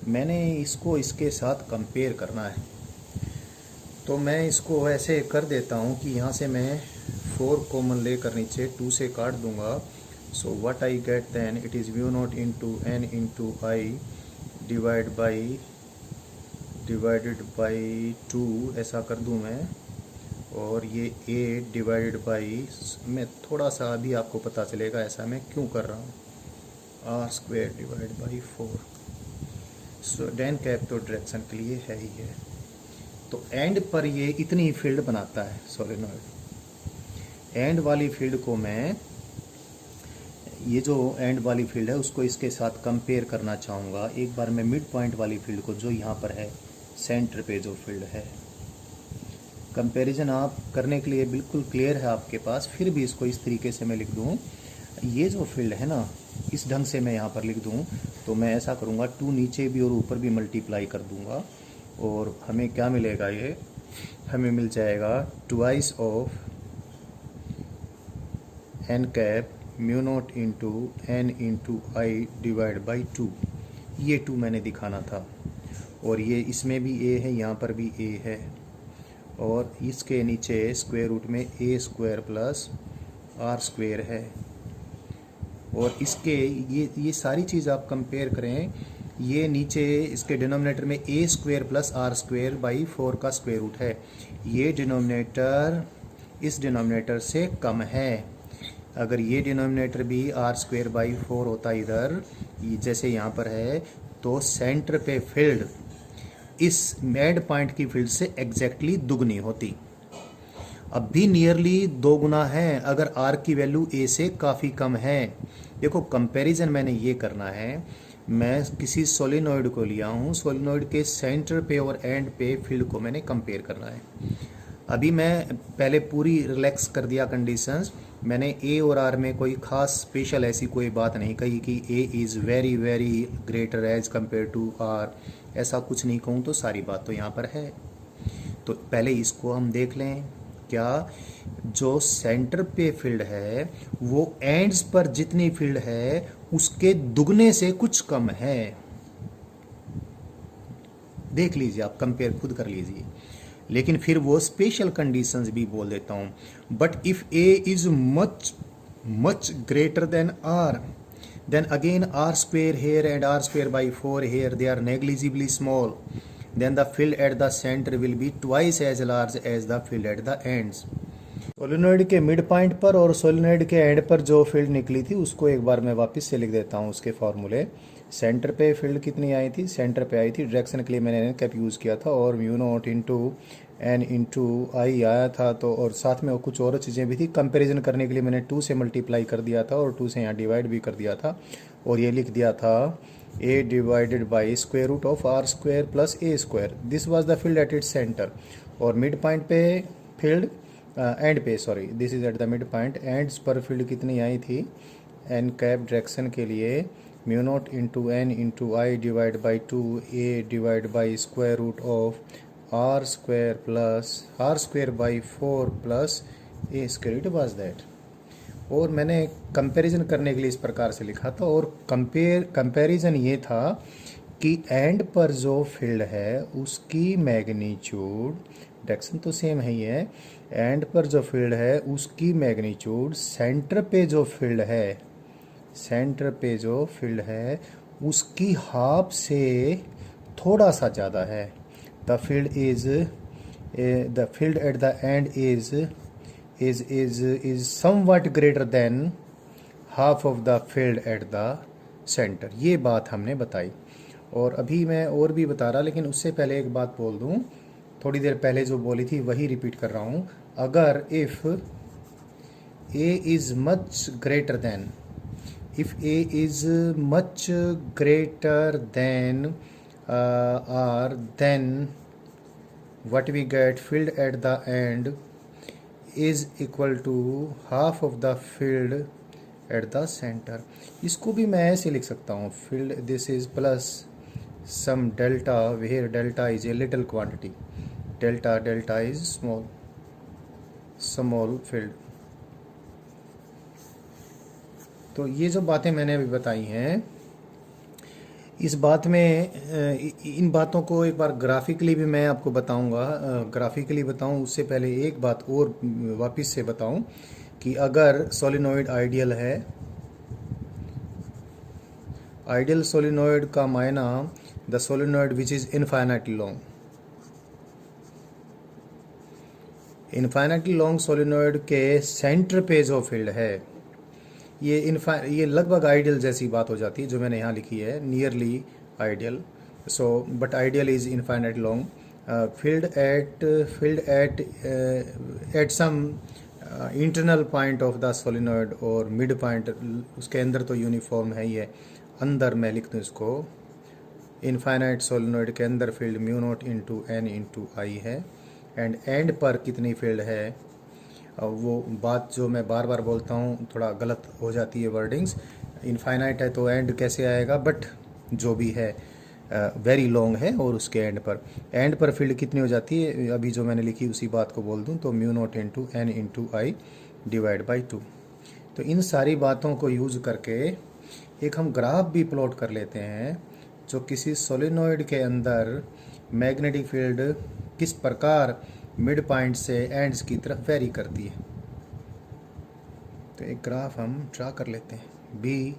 मैंने इसको इसके साथ compare करना है, तो मैं इसको ऐसे कर देता हूँ कि यहाँ से मैं 4 कॉमन लेकर नीचे 2 से काट दूंगा। So what I get then, it is mu naught into N into i divided by 2, ऐसा कर दूं मैं, और ये a डिवाइडेड बाई, मैं थोड़ा सा अभी आपको पता चलेगा ऐसा मैं क्यों कर रहा हूँ, r square divide by 4। So Dan cap तो डायरेक्शन के लिए है ही है। तो एंड पर ये इतनी फील्ड बनाता है सोलेनॉइड। एंड वाली फील्ड को मैं, ये जो एंड वाली फील्ड है उसको इसके साथ कंपेयर करना चाहूँगा। एक बार मैं मिड पॉइंट वाली फील्ड को, जो यहाँ पर है सेंटर पे जो फील्ड है, कंपैरिजन आप करने के लिए बिल्कुल क्लियर है आपके पास, फिर भी इसको इस तरीके से मैं लिख दूँ, ये जो फील्ड है ना, इस ढंग से मैं यहाँ पर लिख दूँ, तो मैं ऐसा करूँगा 2 नीचे भी और ऊपर भी मल्टीप्लाई कर दूँगा, और हमें क्या मिलेगा, ये हमें मिल जाएगा twice of n cap mu naught into N into I divide by 2। ये 2 मैंने दिखाना था, और ये इसमें भी a है, यहाँ पर भी a है, और इसके नीचे स्क्वायर रूट में a square plus r square है। और इसके ये सारी चीज़ आप कंपेयर करें, ये नीचे इसके डिनोमिनेटर में a square plus r square by 4 का स्क्वायर रूट है, ये डिनोमिनेटर इस डिनोमिनेटर से कम है। अगर ये डिनोमिनेटर भी r स्क्वायर बाई 4 होता इधर, जैसे यहाँ पर है, तो सेंटर पे फील्ड इस एंड पॉइंट की फील्ड से एग्जैक्टली दुगनी होती। अब भी नियरली 2 गुना है अगर आर की वैल्यू ए से काफ़ी कम है। देखो कंपैरिजन मैंने ये करना है, मैं किसी सोलिनॉइड को लिया हूँ, सोलिनॉइड के सेंटर पे और एंड पे फील्ड को मैंने कंपेयर करना है। अभी मैं पहले पूरी रिलैक्स कर दिया कंडीशंस, मैंने ए और आर में कोई खास स्पेशल ऐसी कोई बात नहीं कही कि a is very very greater as compare to r, ऐसा कुछ नहीं कहूँ तो सारी बात तो यहाँ पर है। तो पहले इसको हम देख लें, क्या जो सेंटर पे फील्ड है वो एंड्स पर जितनी फील्ड है उसके दुगने से कुछ कम है। देख लीजिए, आप कंपेयर खुद कर लीजिए। लेकिन फिर वो स्पेशल कंडीशंस भी बोल देता हूं, but if a is much much greater than r, then again r square here and r square by 4 here, they are negligibly small, then the field at the center will be twice as large as the field at the ends। Solenoid के mid point पर और solenoid के end पर जो field निकली थी उसको एक बार मैं वापस से लिख देता हूँ उसके फॉर्मूले। सेंटर पे फील्ड कितनी आई थी, सेंटर पे आई थी, डायरेक्शन के लिए मैंने एन कैप यूज़ किया था और mu naught into N into I आया था। तो और साथ में कुछ और चीज़ें भी थी, कंपैरिजन करने के लिए मैंने 2 से मल्टीप्लाई कर दिया था और 2 से यहाँ डिवाइड भी कर दिया था और ये लिख दिया था a divided by square root of r square plus A square. This was the field at its centre. और मिड पॉइंट पे फील्ड एंड पे, sorry this is at the mid point, ends पर फील्ड कितनी आई थी, n cap direction के लिए mu naught into N into I divide by 2 a divide by square root of r square plus are square by 4 plus A square, it was that. और मैंने comparison करने के लिए इस प्रकार से लिखा था और कंपैरिजन ये था कि एंड पर जो फील्ड है उसकी मैग्नीट्यूड, डायरेक्शन तो सेम है ही है, एंड पर जो फील्ड है उसकी मैग्नीट्यूड सेंटर पे जो फील्ड है, सेंटर पे जो फील्ड है उसकी हाफ से थोड़ा सा ज़्यादा है। The field at the end is somewhat greater than half of the field at the center। ये बात हमने बताई और अभी मैं और भी बता रहा, लेकिन उससे पहले एक बात बोल दूं, थोड़ी देर पहले जो बोली थी वही रिपीट कर रहा हूं। अगर if a is much greater than, if a is much greater than r, then what we get, field at the end is equal to half of the field at the center। इसको भी मैं ऐसे लिख सकता हूँ, field this is plus some delta where delta is a little quantity, delta is small field। तो ये जो बातें मैंने अभी बताई हैं, इस बात में इन बातों को एक बार ग्राफिकली भी मैं आपको बताऊंगा। ग्राफिकली बताऊं उससे पहले एक बात और वापस से बताऊं कि अगर सोलिनॉइड आइडियल है, आइडियल सोलिनॉइड का मायना the solenoid which is infinitely long, infinitely long solenoid के सेंटर पे जो फील्ड है, ये लगभग आइडियल जैसी बात हो जाती है जो मैंने यहाँ लिखी है, nearly ideal. So but ideal is infinite long, field at some internal point of the solenoid और मिड पॉइंट, उसके अंदर तो यूनिफॉर्म है ही है, अंदर मैं लिख दूँ इसको, इनफाइनाइट सोलिनॉइड के अंदर field mu naught into N into I है, एंड एंड पर कितनी फील्ड है, वो बात जो मैं बार बार बोलता हूँ थोड़ा गलत हो जाती है वर्डिंग्स, इनफाइनाइट है तो एंड कैसे आएगा, बट जो भी है वेरी लॉन्ग है और उसके एंड पर फील्ड कितनी हो जाती है, अभी जो मैंने लिखी उसी बात को बोल दूँ तो mu naught into N into I divide by 2। तो इन सारी बातों को यूज़ करके एक हम ग्राफ भी प्लॉट कर लेते हैं जो किसी सोलिनॉइड के अंदर मैग्नेटिक फील्ड किस प्रकार मिड पॉइंट से एंड्स की तरफ वेरी करती है। तो एक ग्राफ हम ड्रा कर लेते हैं। B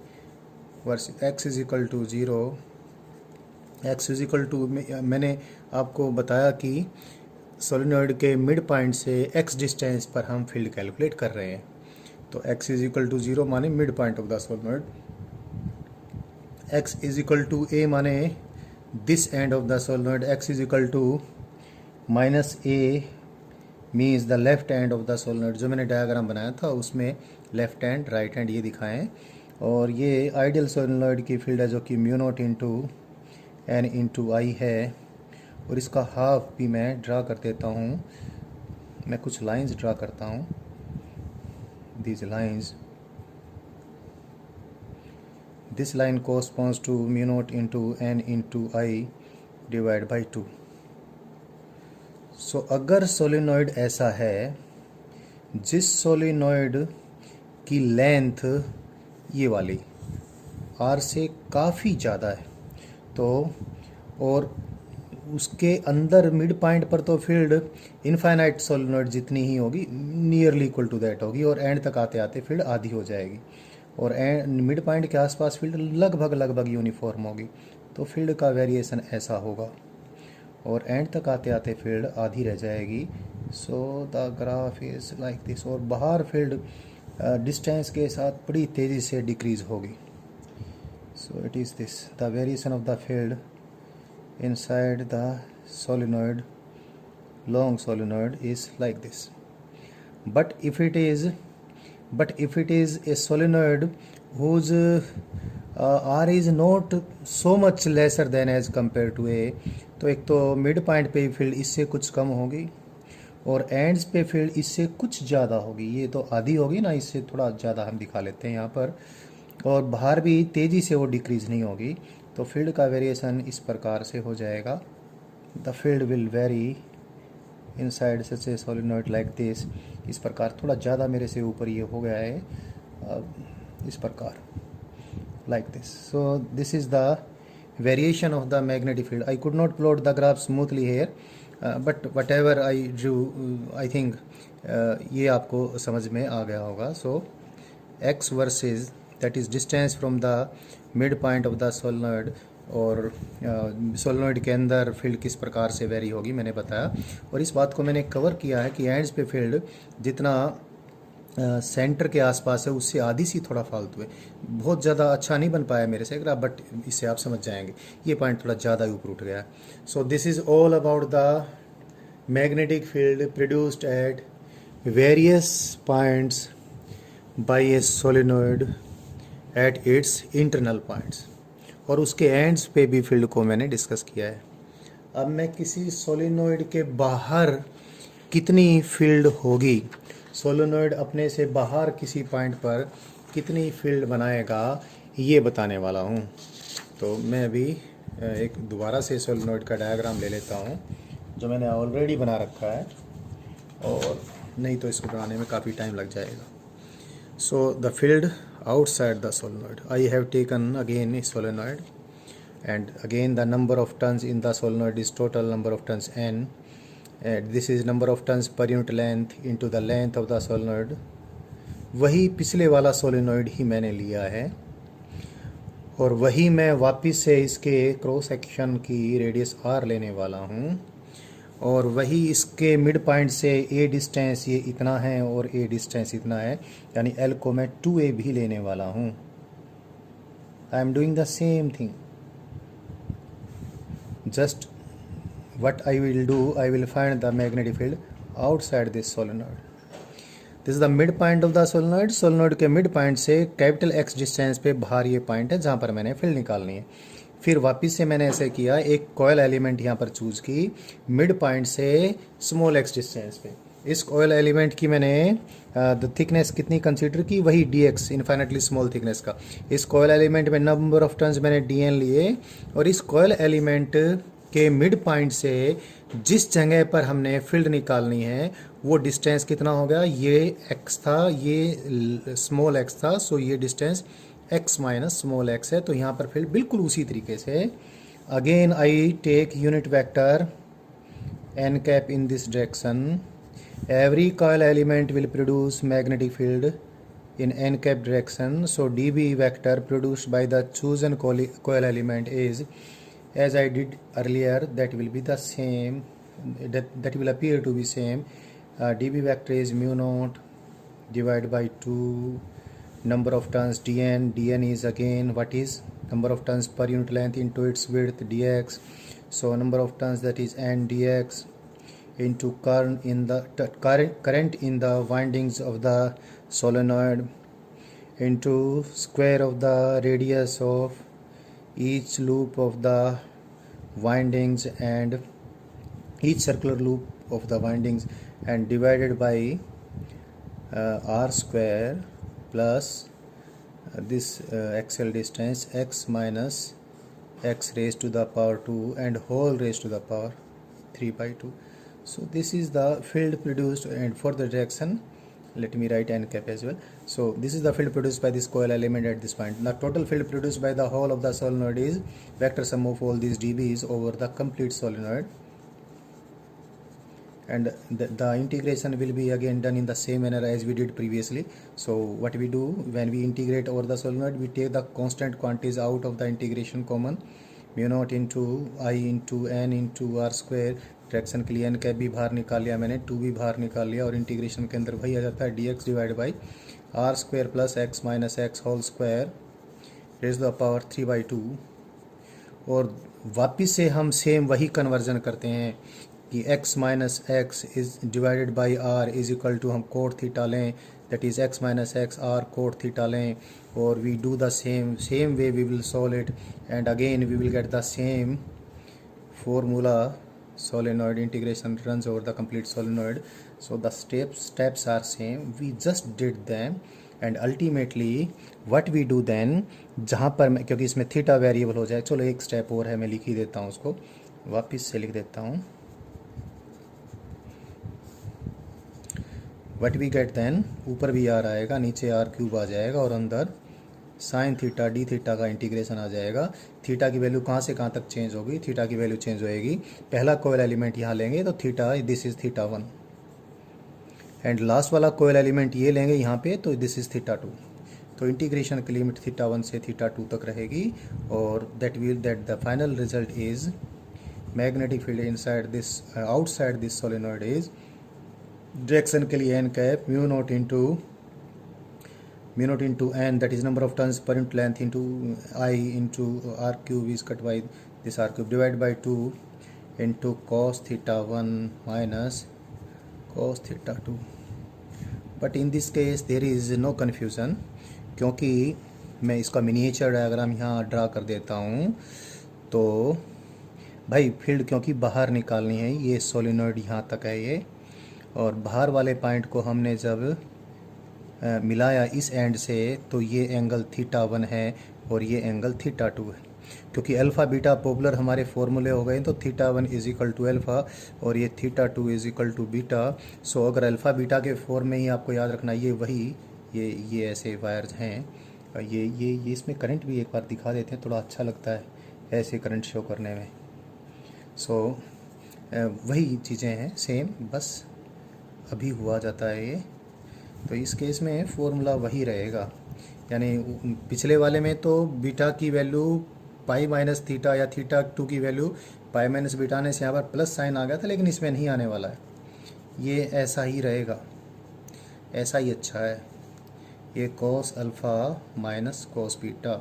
versus x is equal to 0, x is equal to, मैंने आपको बताया कि सोलिनॉइड के मिड पॉइंट से एक्स डिस्टेंस पर हम फील्ड कैलकुलेट कर रहे हैं। तो एक्स इज इक्वल टू 0 माने mid point of the solenoid, X is equal to A माने this end of the solenoid, X is equal to minus A means the left end of the solenoid. जो मैंने diagram बनाया था उसमें left hand right hand ये दिखाएं। और ये आइडियल सोलेनोइड की फील्ड है जो कि mu naught into N into I है। और इसका हाफ भी मैं ड्रा कर देता हूँ। मैं कुछ लाइंस ड्रा करता हूँ। these lines, this line corresponds to mu naught into n into I divided by 2. So अगर सोलेनोइड ऐसा है जिस सोलेनोइड की लेंथ ये वाली r से काफ़ी ज़्यादा है तो, और उसके अंदर मिड पॉइंट पर तो फील्ड इनफाइनाइट सोलेनोइड जितनी ही होगी, नियरली इक्वल टू दैट होगी, और एंड तक आते आते फील्ड आधी हो जाएगी, और मिड पॉइंट के आसपास फील्ड लगभग यूनिफॉर्म होगी। तो फील्ड का वेरिएशन ऐसा होगा, और एंड तक आते आते फील्ड आधी रह जाएगी। So the graph is like this. और बाहर फील्ड डिस्टेंस के साथ बड़ी तेज़ी से डिक्रीज होगी। So it is this, the variation of the field inside the solenoid, long solenoid, is like this. But if it is a solenoid whose R is not so much lesser than as compared to A, तो एक तो mid point पे field इससे कुछ कम होगी और ends पे field इससे कुछ ज़्यादा होगी। ये तो आधी होगी ना, इससे थोड़ा ज़्यादा हम दिखा लेते हैं यहाँ पर। और बाहर भी तेज़ी से वो डिक्रीज़ नहीं होगी। तो फील्ड का वेरिएशन इस प्रकार से हो जाएगा। The field will very inside such A solenoid like this. इस प्रकार थोड़ा ज़्यादा मेरे से ऊपर ये हो गया है, इस प्रकार like this. So this is the variation of the magnetic field. I could not plot the graph smoothly here, but whatever I drew, I think ये आपको समझ में आ गया होगा। So X versus that is distance from the mid point of the solenoid, और solenoid के अंदर फील्ड किस प्रकार से वेरी होगी मैंने बताया। और इस बात को मैंने कवर किया है कि एंड्स पे फील्ड जितना सेंटर के आसपास है उससे आधी सी थोड़ा फालतू है। बहुत ज़्यादा अच्छा नहीं बन पाया मेरे से ग्राफ, बट इससे आप समझ जाएंगे ये पॉइंट थोड़ा ज़्यादा ऊपर उठ गया है। So this is all about the magnetic field produced at various points by a solenoid at its internal points, और उसके एंड्स पे भी फील्ड को मैंने डिस्कस किया है। अब मैं किसी सोलेनोइड के बाहर कितनी फील्ड होगी, सोलेनोइड अपने से बाहर किसी पॉइंट पर कितनी फील्ड बनाएगा, ये बताने वाला हूँ। तो मैं अभी एक दोबारा से सोलेनोइड का डायग्राम ले लेता हूँ जो मैंने ऑलरेडी बना रखा है, और नहीं तो इसको बनाने में काफ़ी टाइम लग जाएगा। So the field outside the solenoid, I have taken again a solenoid, and again the number of turns in the solenoid is total number of turns n, and this is number of turns per unit length into the length of the solenoid। वही पिछले वाला solenoid ही मैंने लिया है, और वही मैं वापस से इसके क्रॉस सेक्शन की रेडियस r लेने वाला हूँ, और वही इसके मिड पॉइंट से ए डिस्टेंस ये इतना है और ए डिस्टेंस इतना है, यानी एल को मैं 2a भी लेने वाला हूँ। I am doing the same thing, just what I will do, I will find the magnetic field outside this solenoid. This is the mid point of the solenoid. Solenoid के mid point से capital x distance पे बाहर ये point है जहाँ पर मैंने field निकालनी है। फिर वापस से मैंने ऐसे किया, एक कॉयल एलिमेंट यहाँ पर चूज़ की मिड पॉइंट से स्मॉल एक्स डिस्टेंस पे। इस कॉयल एलिमेंट की मैंने द थिकनेस कितनी कंसीडर की, वही dx, इन्फाइनेटली स्मॉल थिकनेस का। इस कॉयल एलिमेंट में नंबर ऑफ टर्न्स मैंने dn लिए, और इस कॉयल एलिमेंट के मिड पॉइंट से जिस जगह पर हमने फील्ड निकालनी है वो डिस्टेंस कितना हो गया, ये x था, ये स्मॉल x था, सो ये distance x minus small x है। तो यहाँ पर फील्ड बिल्कुल उसी तरीके से, again I take unit vector n cap in this direction. Every coil element will produce magnetic field in n cap direction, so dB vector produced by the chosen coil element is, as I did earlier, that will be the same, that will appear to be same. dB vector is mu naught divided by 2 number of turns dn. dn is again what is number of turns per unit length into its width dx, so number of turns that is n dx into current in the windings of the solenoid into square of the radius of each loop of the windings and each circular loop of the windings, and divided by r square plus this axial distance x minus x raised to the power 2 and whole raised to the power 3 by 2. So this is the field produced, and for the direction let me write n cap as well. So this is the field produced by this coil element at this point. The total field produced by the whole of the solenoid is vector sum of all these dBs over the complete solenoid, and the integration will be again done in the same manner as we did previously. So what we do when we integrate over the solenoid, we take the constant quantities out of the integration common, mu naught into I into n into r square. Direction के लिए n cap भी बाहर निकाल लिया मैंने, 2 भी बाहर निकाल लिया, और इंटीग्रेशन के अंदर वही आ जाता है dx divide by r square plus x minus x whole square raise the power 3 by 2. और वापिस से हम सेम वही कन्वर्जन करते हैं कि x minus x is divided by r is equal to हम कोट थीटा लें, that is x minus x r cot theta लें, और we do the same way we will solve it, and again we will get the same formula. Solenoid integration runs over the complete solenoid, so the steps are same, we just did them, and ultimately what we do then, जहाँ पर मैं, क्योंकि इसमें theta variable हो जाए, चलो एक step और है, मैं लिख ही देता हूँ उसको, वापस से लिख देता हूँ. what we get then, ऊपर भी आर आएगा, नीचे आर क्यूब आ जाएगा, और अंदर साइन थीटा डी थीटा का इंटीग्रेशन आ जाएगा. थीटा की वैल्यू कहाँ से कहाँ तक चेंज होगी, थीटा की वैल्यू चेंज होएगी, पहला कोयल एलिमेंट यहाँ लेंगे तो theta, this is theta 1, and last वाला कोयल एलिमेंट ये लेंगे यहाँ पे, तो दिस इज थीटा 2. तो इंटीग्रेशन की लिमिट थीटा 1 से थीटा 2 तक रहेगी, और that the final result is magnetic field inside this outside this solenoid is, direction के लिए n cap mu naught into n, that is number of turns per unit length, into I into r cube is cut by this r cube, divided by 2 into cos theta 1 minus cos theta 2. But in this case there is no confusion, क्योंकि मैं इसका miniature diagram यहाँ draw कर देता हूँ. तो भाई field क्योंकि बाहर निकालनी है, ये सोलिनॉइड यहाँ तक है ये, और बाहर वाले पॉइंट को हमने जब मिलाया इस एंड से, तो ये एंगल थीटा 1 है और ये एंगल थीटा 2 है. क्योंकि अल्फ़ा बीटा पॉपुलर हमारे फॉर्मूले हो गए, तो theta 1 is equal to alpha और ये theta 2 is equal to beta. So अगर अल्फ़ा बीटा के फॉर्म में ही आपको याद रखना, ये वही ये ऐसे वायर्स हैं. ये इसमें करंट भी एक बार दिखा देते हैं, थोड़ा अच्छा लगता है ऐसे करंट शो करने में. सो वही चीज़ें हैं सेम, बस अभी हुआ जाता है ये. तो इस केस में फॉर्मूला वही रहेगा, यानी पिछले वाले में तो बीटा की वैल्यू पाई माइनस थीटा या थीटा 2 की वैल्यू पाई माइनस बीटा आने से यहाँ पर प्लस साइन आ गया था, लेकिन इसमें नहीं आने वाला है, ये ऐसा ही रहेगा, ऐसा ही अच्छा है. ये cos alpha minus cos beta.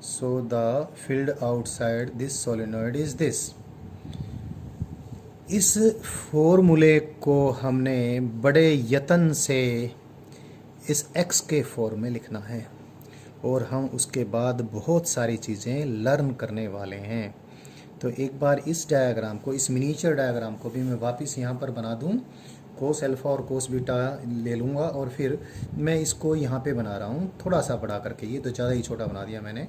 So the field outside this solenoid is this. इस फॉर्मूले को हमने बड़े यत्न से इस x के फॉर्म में लिखना है, और हम उसके बाद बहुत सारी चीज़ें लर्न करने वाले हैं. तो एक बार इस डायग्राम को, इस मिनिएचर डायग्राम को भी मैं वापस यहाँ पर बना दूँ, कोस अल्फ़ा और कोस बीटा ले लूँगा, और फिर मैं इसको यहाँ पे बना रहा हूँ थोड़ा सा बड़ा करके, ये तो ज़्यादा ही छोटा बना दिया मैंने.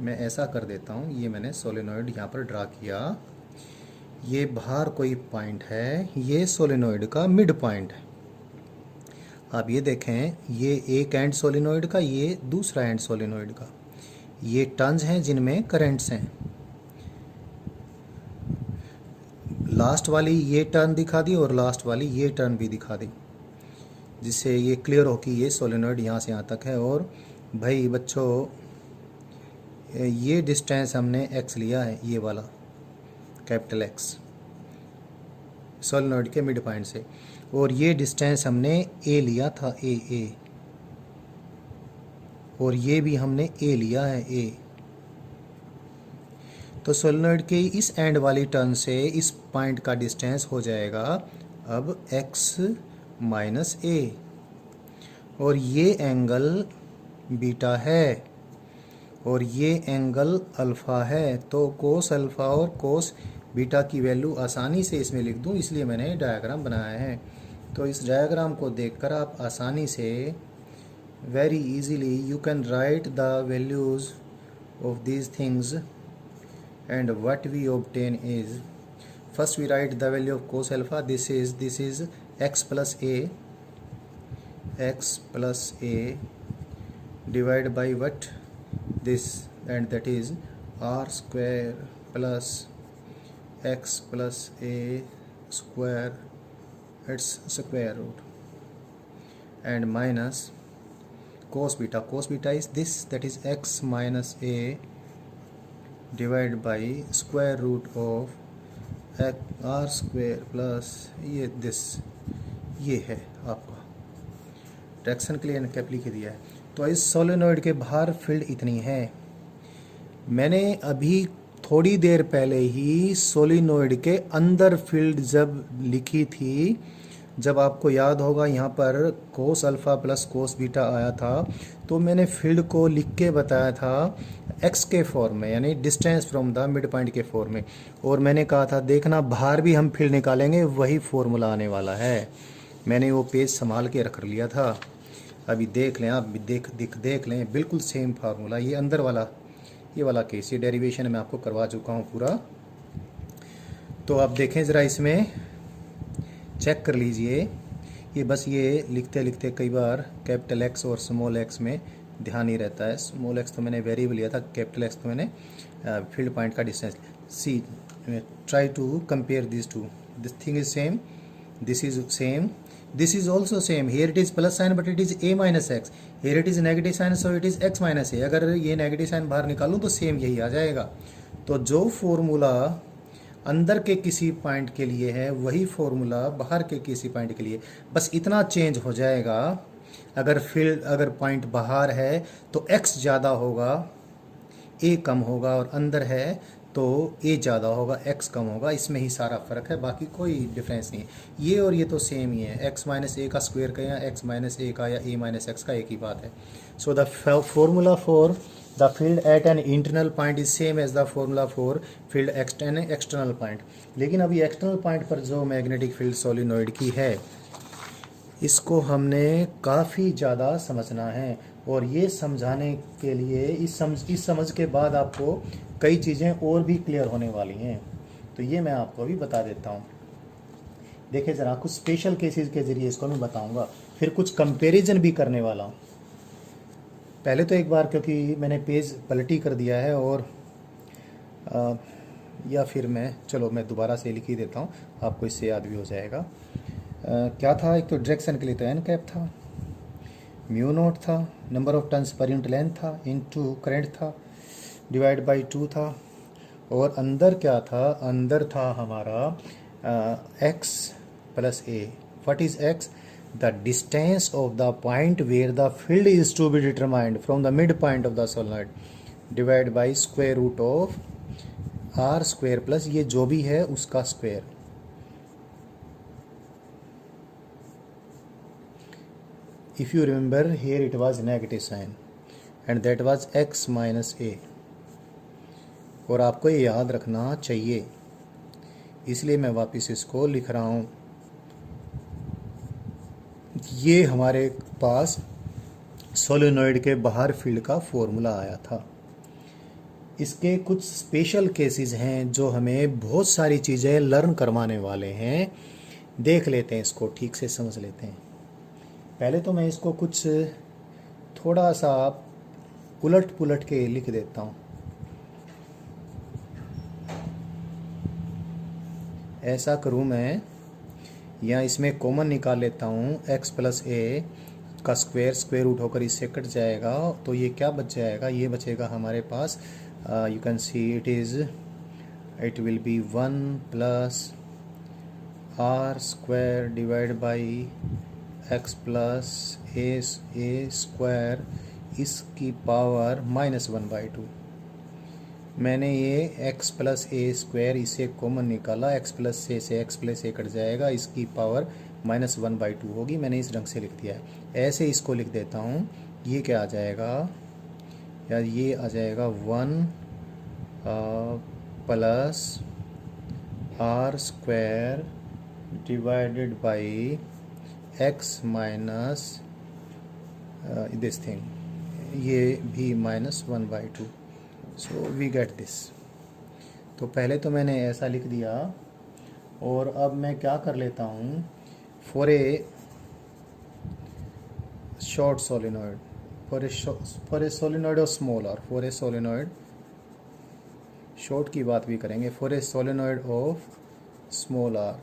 मैं ऐसा कर देता हूँ, ये मैंने सोलेनॉइड यहाँ पर ड्रा किया, ये बाहर कोई पॉइंट है, ये सोलेनॉइड का मिड पॉइंट है. आप ये देखें, ये एक एंड सोलेनॉइड का, ये दूसरा एंड सोलेनॉइड का, ये टर्न्स हैं जिनमें करंट्स हैं. लास्ट वाली ये टर्न दिखा दी और लास्ट वाली ये टर्न भी दिखा दी, जिससे ये क्लियर हो कि ये सोलेनॉइड यहाँ से यहाँ तक है. और भाई बच्चों, ये डिस्टेंस हमने x लिया है, ये वाला कैपिटल X सोलेनॉइड के मिड पॉइंट से, और ये डिस्टेंस हमने a लिया था, a, और ये भी हमने a लिया है, a. तो सोलेनोइड के इस एंड वाली टर्न से इस पॉइंट का डिस्टेंस हो जाएगा अब x माइनस ए, और ये एंगल बीटा है और ये एंगल अल्फ़ा है। तो कोस अल्फ़ा और कोस बीटा की वैल्यू आसानी से इसमें लिख दूं, इसलिए मैंने डायग्राम बनाया है। तो इस डायग्राम को देखकर आप आसानी से very easily you can write the values of these things and what we obtain is, first we write the value of cos alpha, this is x plus a divided by what, this, and that is r square plus x plus a square, its square root, and minus cos beta is this, that is x minus a divided by square root of r square plus ये this, ये है आपका direction के लिए cap लिख दिया है। तो इस सोलेनोइड के बाहर फील्ड इतनी है। मैंने अभी थोड़ी देर पहले ही सोलेनोइड के अंदर फील्ड जब लिखी थी, जब आपको याद होगा यहाँ पर कोस अल्फ़ा प्लस कोस बीटा आया था, तो मैंने फील्ड को लिख के बताया था x के फॉर्म में, यानी distance from the mid point के फॉर्म में, और मैंने कहा था देखना बाहर भी हम फील्ड निकालेंगे वही फॉर्मूला आने वाला है। मैंने वो पेज संभाल के रख लिया था, अभी देख लें आप, देख लें बिल्कुल सेम फार्मूला, ये अंदर वाला ये वाला केस, ये डेरिवेशन मैं आपको करवा चुका हूँ पूरा। तो आप देखें ज़रा, इसमें चेक कर लीजिए। ये बस ये लिखते लिखते कई बार कैपिटल एक्स और स्मॉल एक्स में ध्यान ही रहता है। स्मॉल एक्स तो मैंने वेरिएबल लिया था, कैपिटल एक्स तो मैंने फील्ड पॉइंट का distance. See try to compare this to, this thing is same, this is same, this is also same, here it is plus sign but it is a minus x, here it is negative sign so it is x minus a। अगर ये negative sign बाहर निकालूं तो same यही आ जाएगा। तो जो formula अंदर के किसी पॉइंट के लिए है वही फॉर्मूला बाहर के किसी पॉइंट के लिए, बस इतना चेंज हो जाएगा। अगर पॉइंट बाहर है तो x ज़्यादा होगा, a कम होगा, और अंदर है तो a ज़्यादा होगा, x कम होगा। इसमें ही सारा फ़र्क है, बाकी कोई डिफरेंस नहीं है। ये और ये तो सेम ही है, x माइनस ए का स्क्वायर का या x माइनस ए का या a माइनस एक्स का एक ही बात है। So the formula for the field at an internal point is same as the formula for field at an external point. लेकिन अभी एक्सटर्नल पॉइंट पर जो मैग्नेटिक फील्ड सोलेनोइड की है, इसको हमने काफ़ी ज़्यादा समझना है, और ये समझाने के लिए इस समझ के बाद आपको कई चीज़ें और भी क्लियर होने वाली हैं। तो ये मैं आपको अभी बता देता हूँ। देखिए ज़रा, कुछ स्पेशल केसेस के ज़रिए इसको मैं बताऊँगा, फिर कुछ कंपैरिजन भी करने वाला हूँ। पहले तो एक बार, क्योंकि मैंने पेज पलटी कर दिया है, और या फिर मैं दोबारा से लिख ही देता हूँ, आपको इससे याद भी हो जाएगा। क्या था, एक तो डायरेक्शन के लिए तो एन कैप था, म्यू नोट था, नंबर ऑफ टर्न्स पर यूनिट लेंथ था, इनटू करंट था, डिवाइड बाई 2 था, और अंदर क्या था, अंदर था हमारा x plus a. What is x? The distance of the point where the field is to be determined from the mid point of the solenoid, divide by square root of r square plus ये जो भी है उसका स्क्वायर। If you remember, here it was negative sign and that was x minus a, और आपको ये याद रखना चाहिए, इसलिए मैं वापस इसको लिख रहा हूँ। ये हमारे पास सोलेनोइड के बाहर फील्ड का फॉर्मूला आया था। इसके कुछ स्पेशल केसेस हैं जो हमें बहुत सारी चीज़ें लर्न करवाने वाले हैं। देख लेते हैं, इसको ठीक से समझ लेते हैं। पहले तो मैं इसको कुछ थोड़ा सा उलट पुलट के लिख देता हूँ। ऐसा करूँ मैं, या इसमें कॉमन निकाल लेता हूँ, x प्लस ए का स्क्वायर रूट होकर इससे कट जाएगा, तो ये क्या बच जाएगा, ये बचेगा हमारे पास, you can see it will be 1 plus are square divide by x plus A square, इसकी पावर -1/2। मैंने ये x प्लस ए स्क्वायर इसे कॉमन निकाला, x प्लस ए से x प्लस ए कट जाएगा, इसकी पावर -1/2 होगी। मैंने इस ढंग से लिख दिया है। ऐसे इसको लिख देता हूँ। ये क्या आ जाएगा यार, ये आ जाएगा 1 plus are square divided by x minus this thing, ये भी -1/2। So we get this. तो पहले तो मैंने ऐसा लिख दिया, और अब मैं क्या कर लेता हूँ, for a short solenoid, for a solenoid और small R, for a solenoid, short की बात भी करेंगे, for a solenoid of small R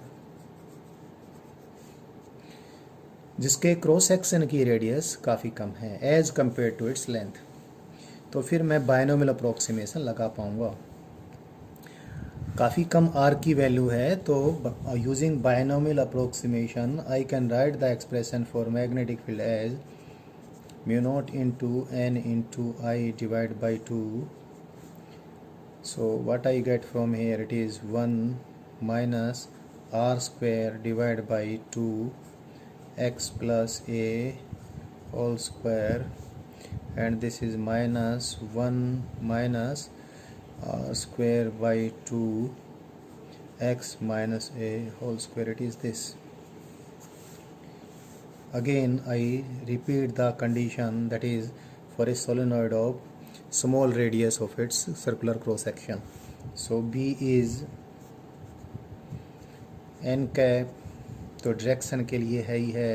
जिसके क्रॉस सेक्शन की रेडियस काफ़ी कम है as compare to its length, तो फिर मैं बायनोमियल अप्रोक्सीमेशन लगा पाऊंगा। काफ़ी कम आर की वैल्यू है, तो using binomial approximation I can write the expression for magnetic field as mu naught into N into I divide by 2। So what I get from here, it is 1 minus r square divide by 2 x plus a whole square, and this is -1 minus r square by 2 x minus a whole square. It is this. Again I repeat the condition, that is for a solenoid of small radius of its circular cross section. So B is n cap, तो direction के लिए है ही है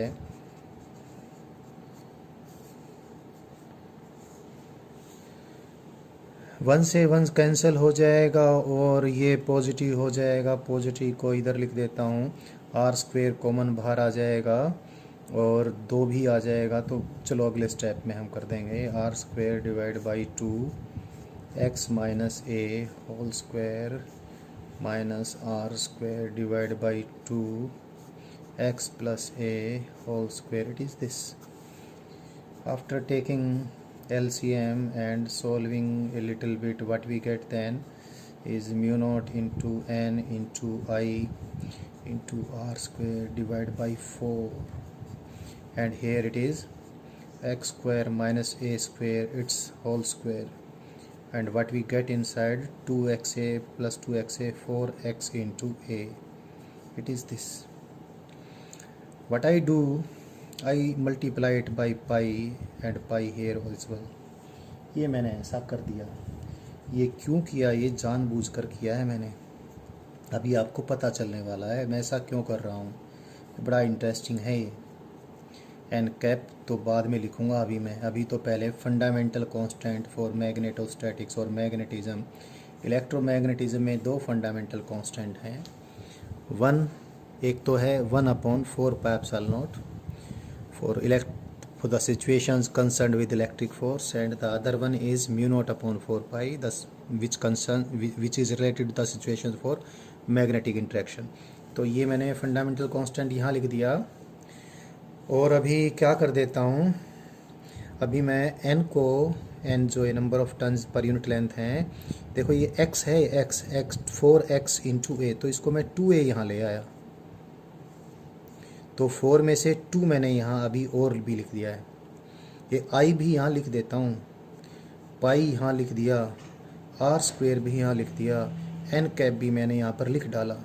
one से one cancel हो जाएगा और ये पॉजिटिव हो जाएगा। पॉजिटिव को इधर लिख देता हूँ, आर स्क्वायर कॉमन बाहर आ जाएगा और 2 भी आ जाएगा। तो चलो अगले स्टेप में हम कर देंगे, r square divide by 2 x minus a whole square minus r square divide by 2 x plus a whole square. It is this. After taking LCM and solving a little bit, what we get then is mu naught into n into I into r square divided by 4, and here it is x square minus a square its whole square, and what we get inside 2xa plus 2xa 4x into a. It is this. What I do, I multiply it by pi and pi here also. ये मैंने ऐसा कर दिया। ये क्यों किया, ये जानबूझकर किया है मैंने, अभी आपको पता चलने वाला है मैं ऐसा क्यों कर रहा हूँ। बड़ा इंटरेस्टिंग है ये। एन कैप तो बाद में लिखूँगा अभी तो पहले फंडामेंटल कांस्टेंट फॉर मैग्नेटोस्टैटिक्स और मैग्नेटिज्म। इलेक्ट्रोमैग्नेटिज्म में 2 फंडामेंटल कांस्टेंट हैं। एक तो है 1/4 pi epsilon not for the situations concerned with electric force, and the other one is mu naught upon 4 pi, which is related to the situations for magnetic interaction. तो ये मैंने fundamental constant यहाँ लिख दिया, और अभी क्या कर देता हूँ, अभी मैं n जो है number of turns per unit length हैं, देखो ये x है, x 4x इंटू a, तो इसको मैं 2a यहाँ ले आया, तो 4 में से 2 मैंने यहाँ अभी और भी लिख दिया है। ये आई भी यहाँ लिख देता हूँ, पाई यहाँ लिख दिया, आर स्क्वायर भी यहाँ लिख दिया, एन कैप भी मैंने यहाँ पर लिख डाला।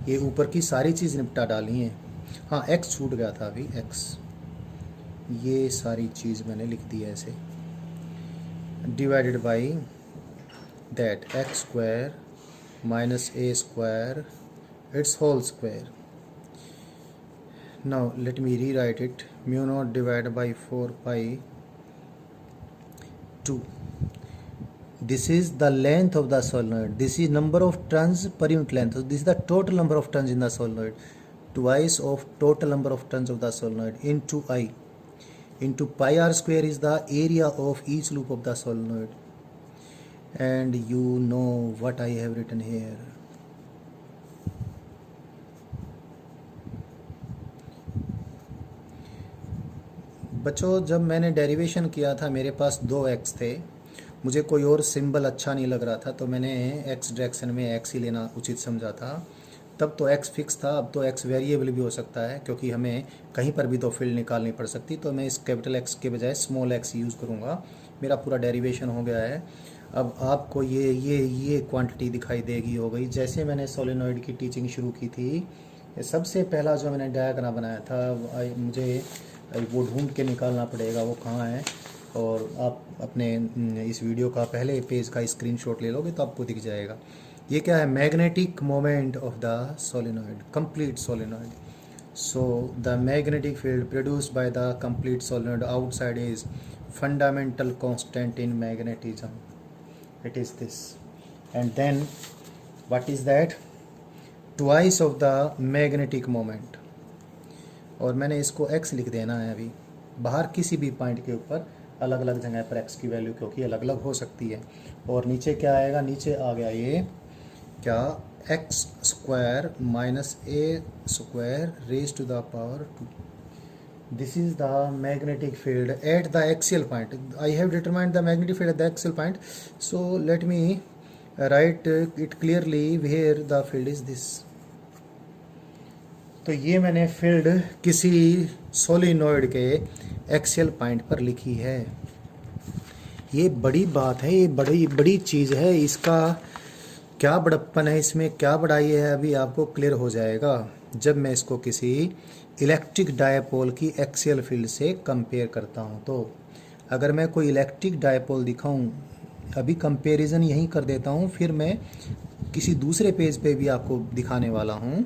ये ऊपर की सारी चीज़ निपटा डाली हैं। हाँ, एक्स छूट गया था अभी, एक्स, ये सारी चीज़ मैंने लिख दी है ऐसे, divided by that x square minus a square its whole square. Now let me rewrite it, mu naught divided by 4 pi 2. This is the length of the solenoid, this is number of turns per unit length, so this is the total number of turns in the solenoid, twice of total number of turns of the solenoid into I into pi r square is the area of each loop of the solenoid, and you know what I have written here. बच्चों, जब मैंने derivation किया था मेरे पास 2x थे, मुझे कोई और सिंबल अच्छा नहीं लग रहा था, तो मैंने एक्स डायरेक्शन में एक्स ही लेना उचित समझा था। तब तो एक्स फिक्स था, अब तो एक्स वेरिएबल भी हो सकता है, क्योंकि हमें कहीं पर भी तो फील्ड निकालनी पड़ सकती। तो मैं इस कैपिटल एक्स के बजाय स्मॉल एक्स यूज़ करूँगा। मेरा पूरा डेरिवेशन हो गया है। अब आपको ये क्वांटिटी दिखाई देगी हो गई। जैसे मैंने सोलेनॉइड की टीचिंग शुरू की थी, सबसे पहला जो मैंने डायग्राम बनाया था, मुझे वो ढूंढ के निकालना पड़ेगा वो कहाँ है। और आप अपने इस वीडियो का पहले पेज का स्क्रीनशॉट ले लोगे तो आपको दिख जाएगा। ये क्या है? Magnetic moment of the solenoid, complete solenoid. So the magnetic field produced by the complete solenoid outside is fundamental constant in magnetism. It is this. And then what is that? Twice of the magnetic moment. और मैंने इसको x लिख देना है अभी। बाहर किसी भी पॉइंट के ऊपर अलग अलग जगह पर x की वैल्यू क्योंकि अलग अलग हो सकती है। और नीचे क्या आएगा? नीचे आ गया ये क्या, x square minus a square raise to the power 2. This is the magnetic field at the axial point. I have determined the magnetic field at the axial point. So let me write it clearly where the field is this. तो ये मैंने field किसी solenoid के axial point पर लिखी है। ये बड़ी बात है, ये बड़ी बड़ी चीज़ है। इसका क्या बड़प्पन है, इसमें क्या बड़ाई है, अभी आपको क्लियर हो जाएगा जब मैं इसको किसी इलेक्ट्रिक डायपोल की एक्सियल फील्ड से कंपेयर करता हूँ। तो अगर मैं कोई इलेक्ट्रिक डायपोल दिखाऊं, अभी कंपैरिजन यहीं कर देता हूँ, फिर मैं किसी दूसरे पेज पे भी आपको दिखाने वाला हूँ।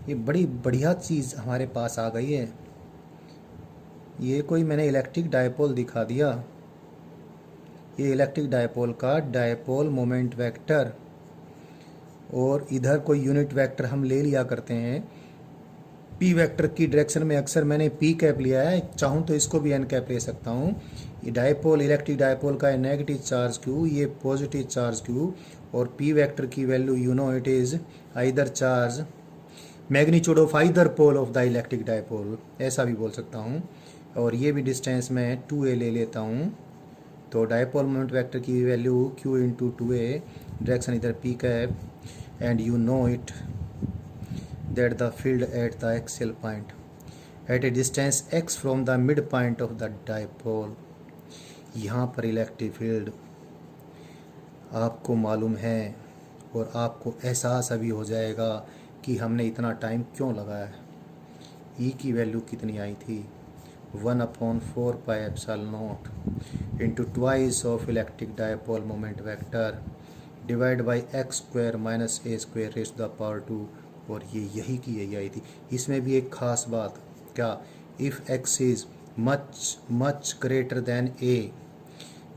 ये बड़ी बढ़िया चीज़ हमारे पास आ गई है। ये कोई मैंने इलेक्ट्रिक डायपोल दिखा दिया, ये इलेक्ट्रिक डायपोल का डायपोल मोमेंट वेक्टर, और इधर कोई यूनिट वेक्टर हम ले लिया करते हैं। पी वेक्टर की डायरेक्शन में अक्सर मैंने पी कैप लिया है, चाहूँ तो इसको भी एन कैप ले सकता हूँ। ये डायपोल, इलेक्ट्रिक डायपोल का नेगेटिव चार्ज क्यू, ये पॉजिटिव चार्ज क्यू, और पी वेक्टर की value you know it is either charge magnitude of either pole of the electric dipole, ऐसा भी बोल सकता हूँ। और ये भी डिस्टेंस मैं 2a ले लेता हूँ। तो डायपोल मोमेंट वेक्टर की value q into 2a, direction इधर P cap, and you know it that the field at the axial point at a distance x from the midpoint of the dipole, यहाँ पर electric field आपको मालूम है और आपको एहसास अभी हो जाएगा कि हमने इतना टाइम क्यों लगाया है। ई की वैल्यू कितनी आई थी? 1/4 pi epsilon naught into twice of electric dipole moment vector divide by x square minus a square raise to the power 2। और ये यही की यही आई थी। इसमें भी एक खास बात, क्या, if x is much much greater then A,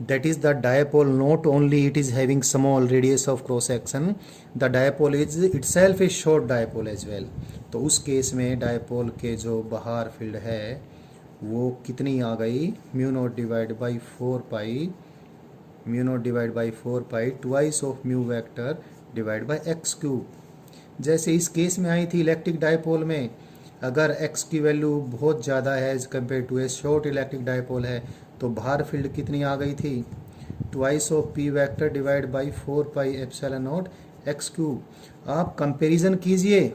that is the dipole not only it is having small radius of cross section, the dipole is itself a short dipole as well। तो उस case में dipole के जो बाहर field है वो कितनी आ गई? Mu naught divide by 4 pi, mu naught divide by 4 pi twice of mu vector divide by x cube. जैसे इस केस में आई थी इलेक्ट्रिक डायपोल में, अगर एक्स की वैल्यू बहुत ज़्यादा है as compare to a short electric dipole है, तो बाहर फील्ड कितनी आ गई थी? Twice of p vector divide by 4 pi epsilon naught x cube. आप कंपैरिजन कीजिए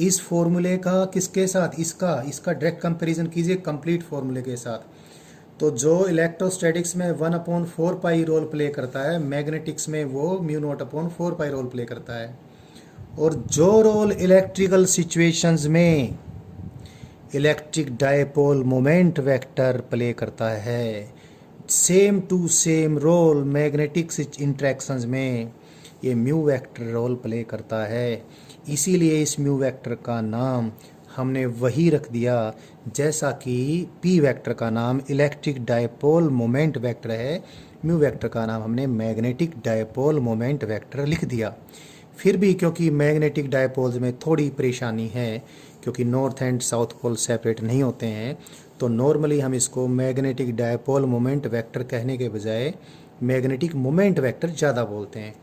इस फॉर्मूले का किसके साथ? इसका डायरेक्ट कंपैरिजन कीजिए कंप्लीट फॉर्मूले के साथ। तो जो इलेक्ट्रोस्टैटिक्स में 1/4 पाई रोल प्ले करता है, मैग्नेटिक्स में वो mu naught upon 4 pi role play करता है। और जो रोल इलेक्ट्रिकल सिचुएशंस में electric dipole moment vector play करता है, same to same role magnetic interactions में ये म्यू वेक्टर रोल प्ले करता है। इसीलिए इस म्यू वेक्टर का नाम हमने वही रख दिया जैसा कि पी वेक्टर का नाम इलेक्ट्रिक डायपोल मोमेंट वेक्टर है, म्यू वेक्टर का नाम हमने मैग्नेटिक डायपोल मोमेंट वेक्टर लिख दिया। फिर भी क्योंकि मैग्नेटिक डायपोल्स में थोड़ी परेशानी है, क्योंकि north and south pole separate नहीं होते हैं, तो नॉर्मली हम इसको मैग्नेटिक डायपोल मोमेंट वेक्टर कहने के बजाय मैग्नेटिक मोमेंट वेक्टर ज़्यादा बोलते हैं।